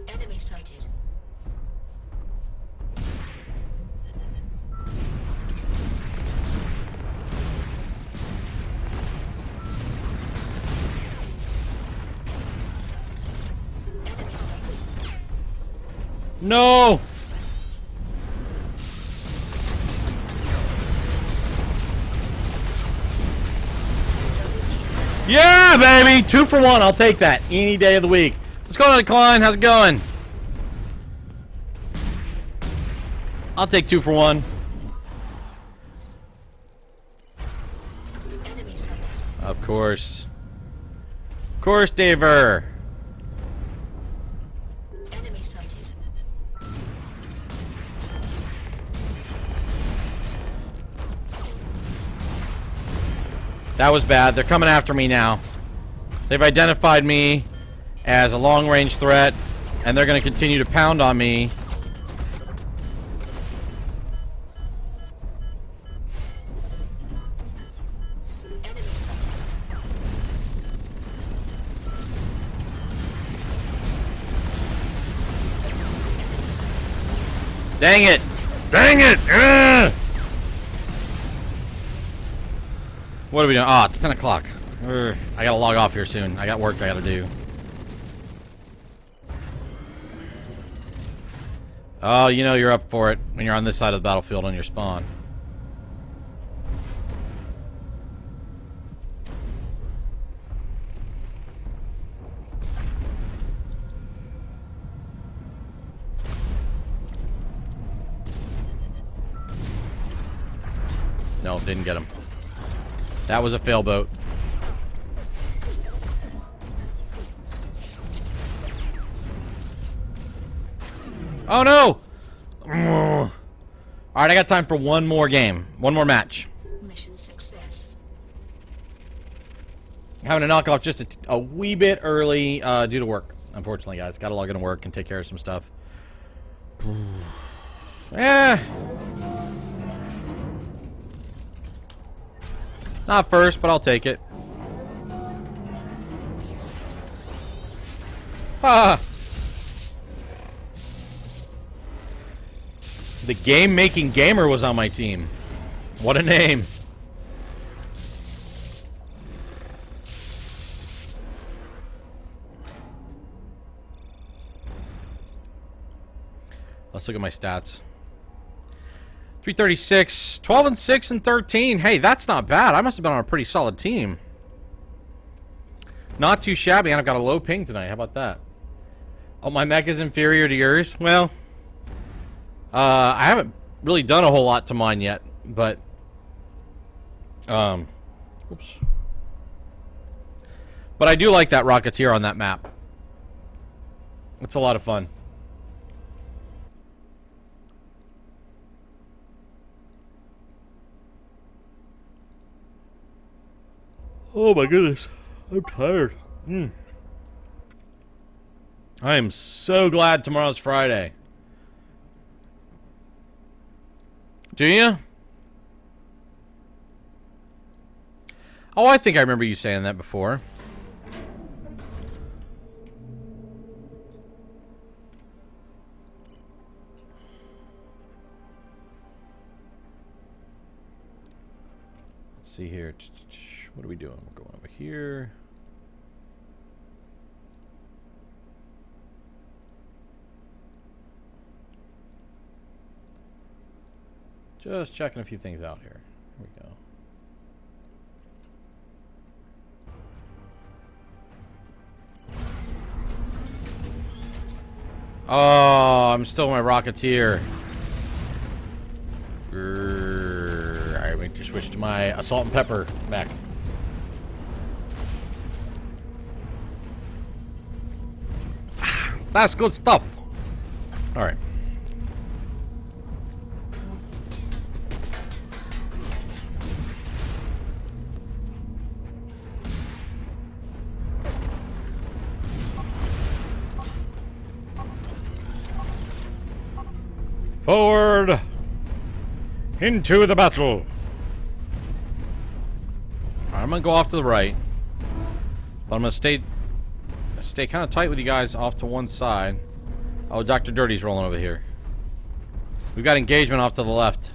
Enemy sighted. Enemy sighted. No! Yeah, baby! 2 for 1. I'll take that any day of the week. What's going on, Klein? How's it going? I'll take 2 for 1. Enemy sighted. Of course. Of course, Daver. Enemy sighted. That was bad. They're coming after me now. They've identified me as a long-range threat, and they're going to continue to pound on me. Enemy sighted. Enemy sighted. Dang it! Dang it! Ugh! What are we doing? Oh, it's 10 o'clock. I gotta log off here soon. I got work I gotta do. Oh, you know you're up for it when you're on this side of the battlefield on your spawn. No, didn't get him. That was a fail boat. Oh no! Alright, I got time for one more game. One more match. Mission success. Having to knock off just a wee bit early due to work. Unfortunately, guys. Got to log into work and take care of some stuff. Eh. Not first, but I'll take it. Ah. The game-making gamer was on my team. What a name. Let's look at my stats. 336, 12 and 6 and 13. Hey, that's not bad. I must have been on a pretty solid team. Not too shabby, and I've got a low ping tonight. How about that? Oh, my mech is inferior to yours? Well, I haven't really done a whole lot to mine yet, but oops. But I do like that Rocketeer on that map. It's a lot of fun. Oh my goodness. I'm tired. I am so glad tomorrow's Friday. Do you? Oh, I think I remember you saying that before. Let's see here. What are we doing? We're going over here. Just checking a few things out here. Here we go. Oh, I'm still my Rocketeer. Alright, we just switch to my Assault and Pepper back. That's good stuff. Alright. Forward into the battle. I'm gonna go off to the right, but I'm gonna stay kind of tight with you guys off to one side. Oh, Dr. Dirty's rolling over here. We've got engagement off to the left.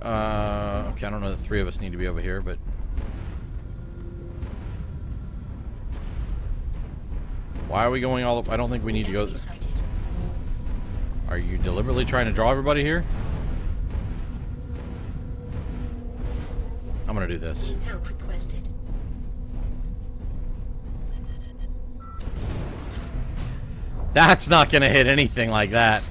Okay, I don't know that three of us need to be over here, but why are we going all up? I don't think we need to go. Are you deliberately trying to draw everybody here? I'm gonna do this. Help requested. That's not gonna hit anything like that.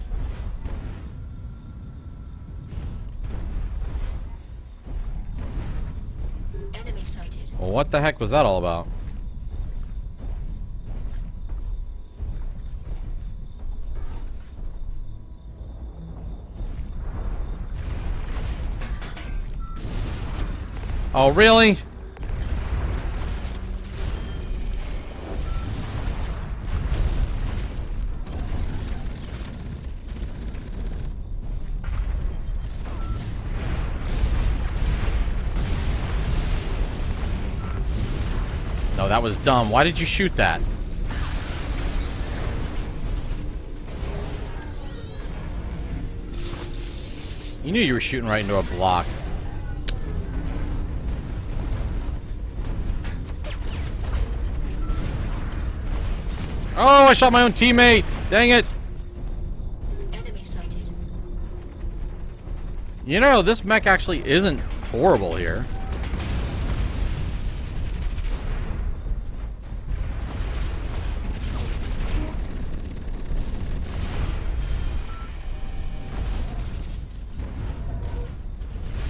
Enemy sighted. Well, what the heck was that all about? Oh, really? No, that was dumb. Why did you shoot that? You knew you were shooting right into a block. Oh, I shot my own teammate. Dang it. Enemy sighted. You know, this mech actually isn't horrible here.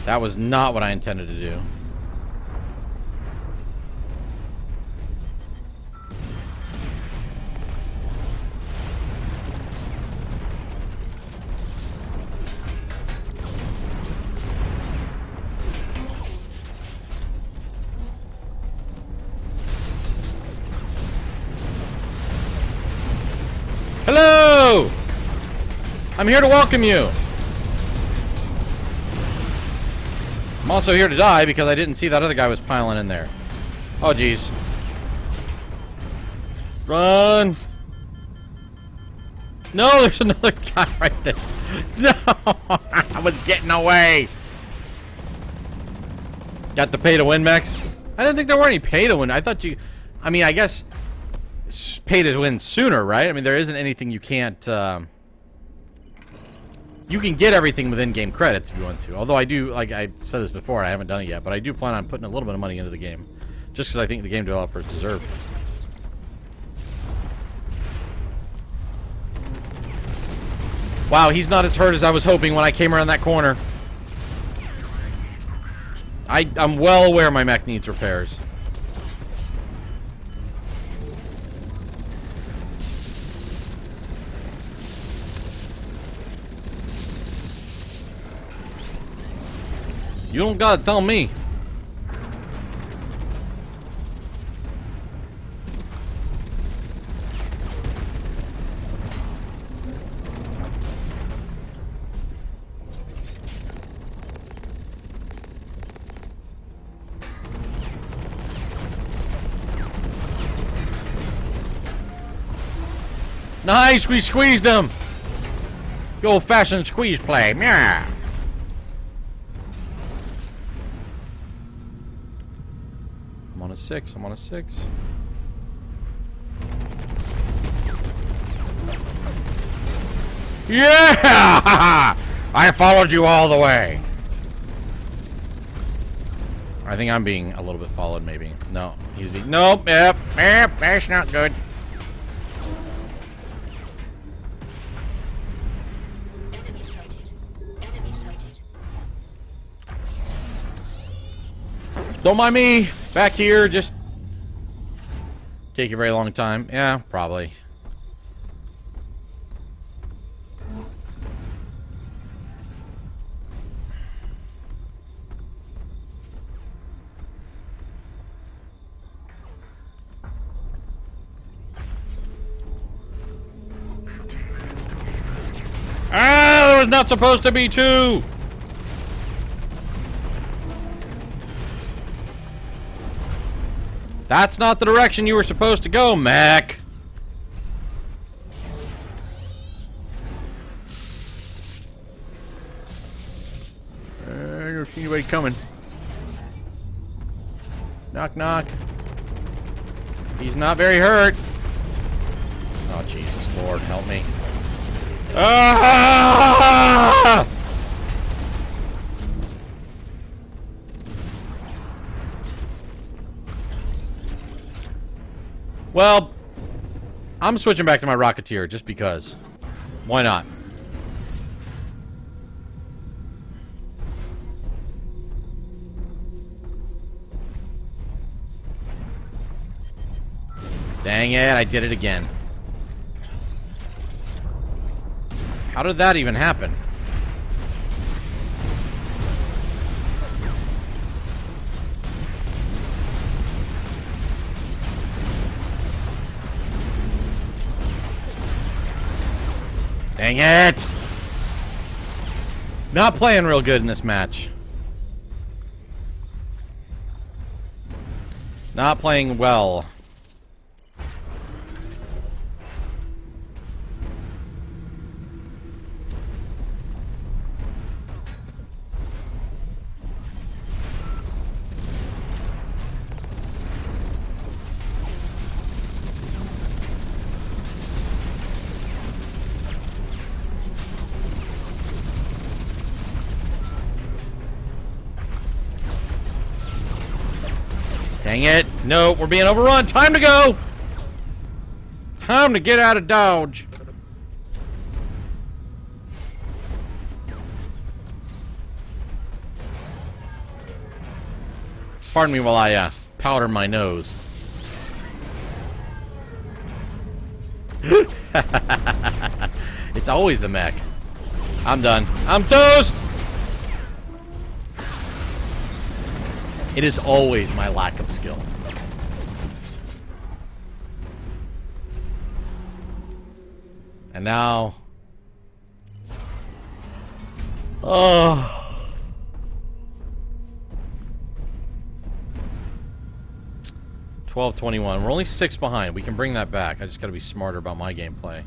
That was not what I intended to do. I'm here to welcome you. I'm also here to die because I didn't see that other guy was piling in there. Oh, jeez. Run! No, there's another guy right there. No! I was getting away! Got the pay to win, Max? I didn't think there were any pay to win. I thought you... I mean, I guess... pay to win sooner, right? I mean, there isn't anything you can't... You can get everything with in-game credits if you want to. Although I do... Like, I said this before, I haven't done it yet. But I do plan on putting a little bit of money into the game. Just because I think the game developers deserve it. Sighted. Wow, he's not as hurt as I was hoping when I came around that corner. I'm well aware my mech needs repairs. You don't gotta tell me. Nice, we squeezed him. The old-fashioned squeeze play. Yeah. I'm on a 6. I'm on a 6. Yeah! I followed you all the way. I think I'm being a little bit followed, maybe. No, he's being... Nope, yep, that's not good. Enemy sighted. Enemy sighted. Don't mind me. Back here, just... Take a very long time. Yeah, probably. Ah, there was not supposed to be 2. That's not the direction you were supposed to go, Mac. I don't see anybody coming. Knock, knock. He's not very hurt. Oh, Jesus, Lord, help me. Ah! Well, I'm switching back to my Rocketeer just because. Why not? Dang it, I did it again. How did that even happen? Dang it! Not playing real good in this match. Not playing well. Dang it. No, we're being overrun. Time to go. Time to get out of Dodge. Pardon me while I powder my nose. It's always the mech. I'm done. I'm toast. It is always my lack of skill. And now... Oh. 12:21. We're only 6 behind. We can bring that back. I just gotta be smarter about my gameplay.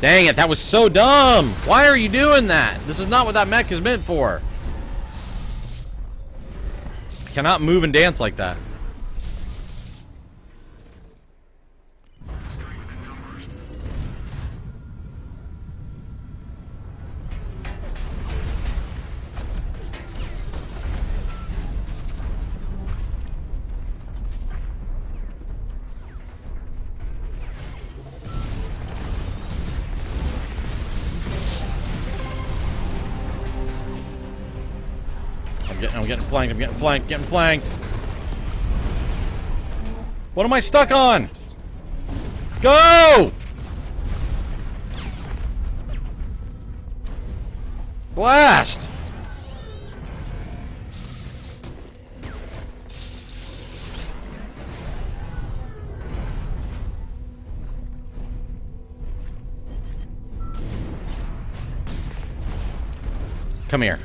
Dang it, that was so dumb! Why are you doing that? This is not what that mech is meant for. I cannot move and dance like that. I'm getting flanked, getting flanked. What am I stuck on? Go! Blast! Come here.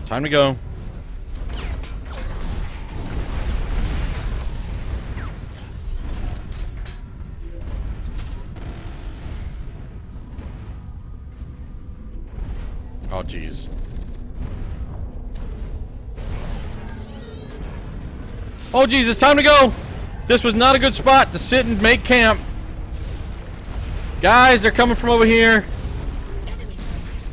Time to go. Oh, jeez. Oh, jeez, it's time to go. This was not a good spot to sit and make camp. Guys, they're coming from over here. Enemy sighted.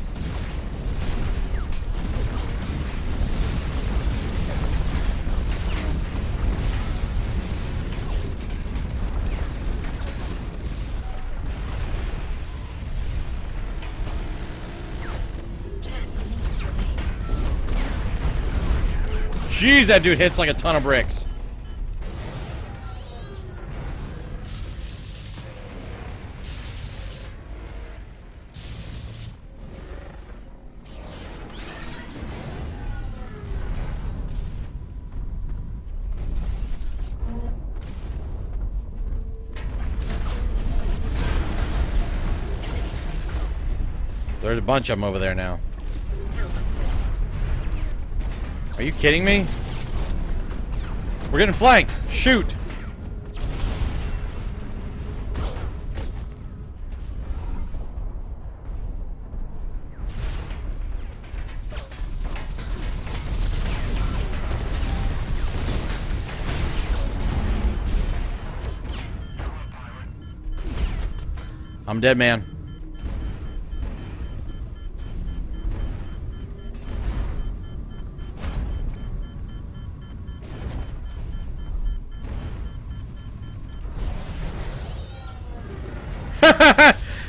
Jeez, that dude hits like a ton of bricks. Enemy sighted. There's a bunch of them over there now. Help requested. Are you kidding me? We're getting flanked. Shoot. I'm dead, man.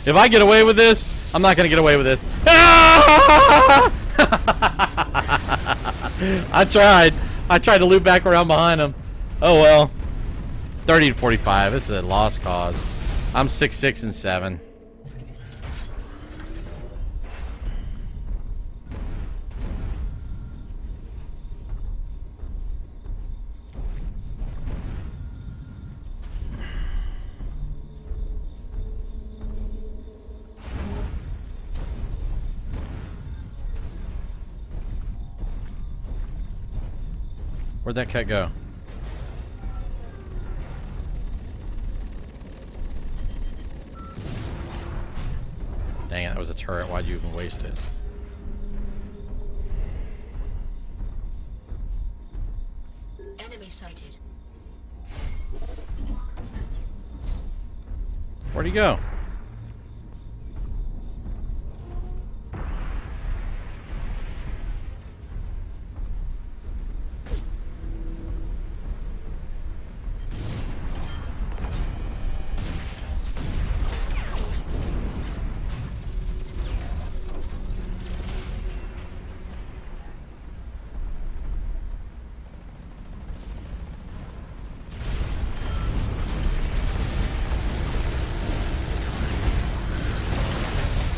If I get away with this, I'm not gonna get away with this. I tried to loop back around behind him. Oh well. 30 to 45. This is a lost cause. I'm 6, 6, and 7. Where'd that cat go? Dang it, that was a turret. Why'd you even waste it? Enemy sighted. Where'd he go?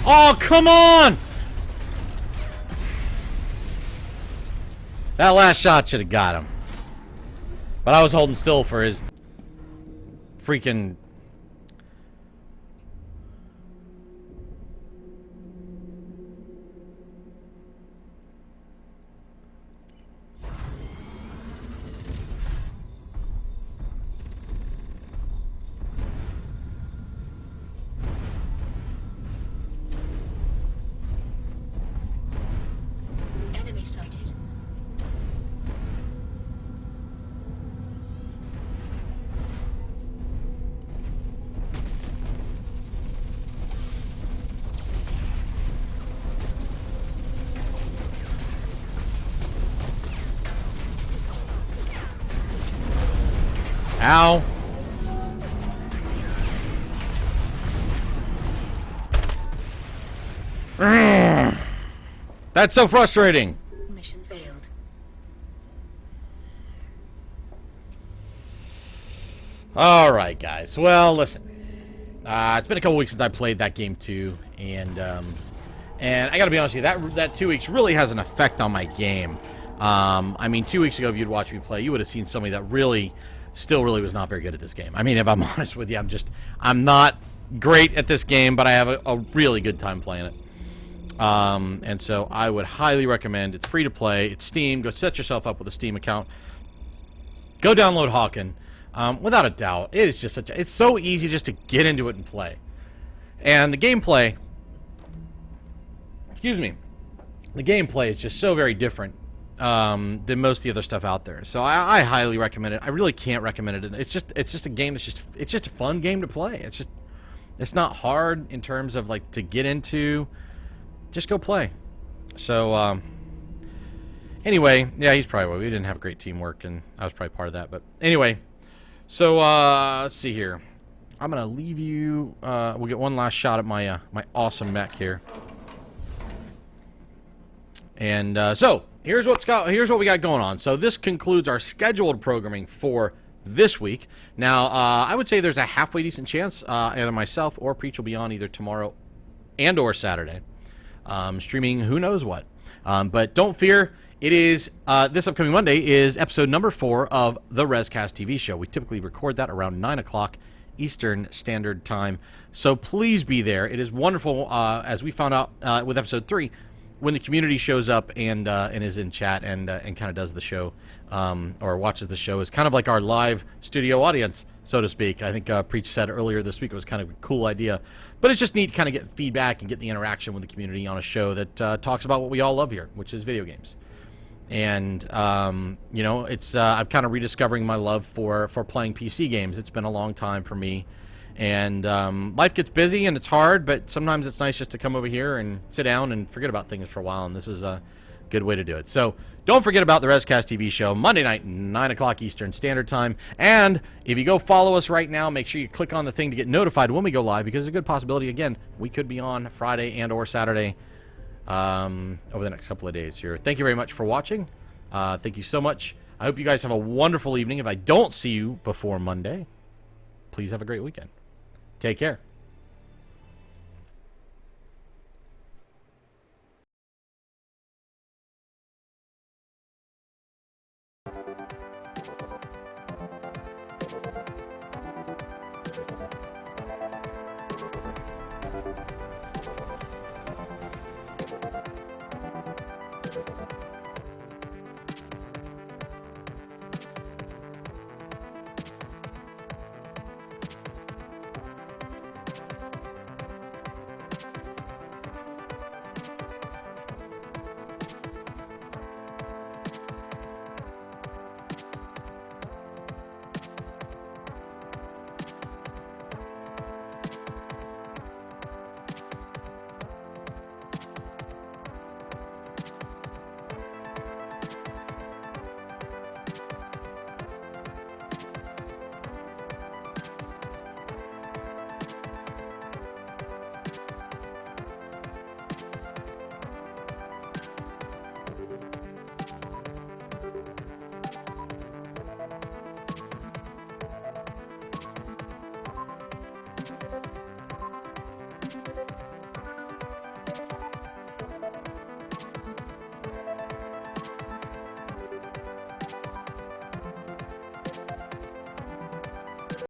Oh, come on! That last shot should have got him. But I was holding still for his freaking... Enemy sighted. Ow. That's so frustrating. Mission failed. All right, guys. Well, listen. It's been a couple weeks since I played that game too, and I gotta be honest with you, that 2 weeks really has an effect on my game. I mean, 2 weeks ago, if you'd watched me play, you would have seen somebody that really was not very good at this game. I mean, if I'm honest with you, I'm not great at this game, but I have a really good time playing it. And so I would highly recommend. It's free to play. It's Steam. Go set yourself up with a Steam account. Go download Hawken. Without a doubt, it is just it's so easy just to get into it and play. And the gameplay, the gameplay is just so very different than most of the other stuff out there. So I highly recommend it. I really can't recommend it. It's just a game that's it's just a fun game to play. It's not hard in terms of like to get into. Just go play. So anyway, yeah, he's probably, we didn't have great teamwork, and I was probably part of that. But anyway, so let's see here. I'm gonna leave you. We'll get one last shot at my my awesome mech here. And so here's what we got going on. So this concludes our scheduled programming for this week. Now I would say there's a halfway decent chance either myself or Preach will be on either tomorrow and or Saturday, streaming who knows what. But don't fear. It is this upcoming Monday is episode number 4 of the RezCast TV show. We typically record that around 9 o'clock Eastern Standard Time. So please be there. It is wonderful, as we found out with episode 3, when the community shows up and is in chat and kind of does the show or watches the show. It's kind of like our live studio audience, so to speak. I think Preach said earlier this week it was kind of a cool idea. But it's just neat to kind of get feedback and get the interaction with the community on a show that talks about what we all love here, which is video games. And, you know, it's I'm kind of rediscovering my love for playing PC games. It's been a long time for me. And life gets busy and it's hard, but sometimes it's nice just to come over here and sit down and forget about things for a while, and this is a good way to do it. So don't forget about the RezCast TV show, Monday night, 9 o'clock Eastern Standard Time. And if you go follow us right now, make sure you click on the thing to get notified when we go live, because there's a good possibility, again, we could be on Friday and or Saturday over the next couple of days here. Thank you very much for watching. Thank you so much. I hope you guys have a wonderful evening. If I don't see you before Monday, please have a great weekend. Take care.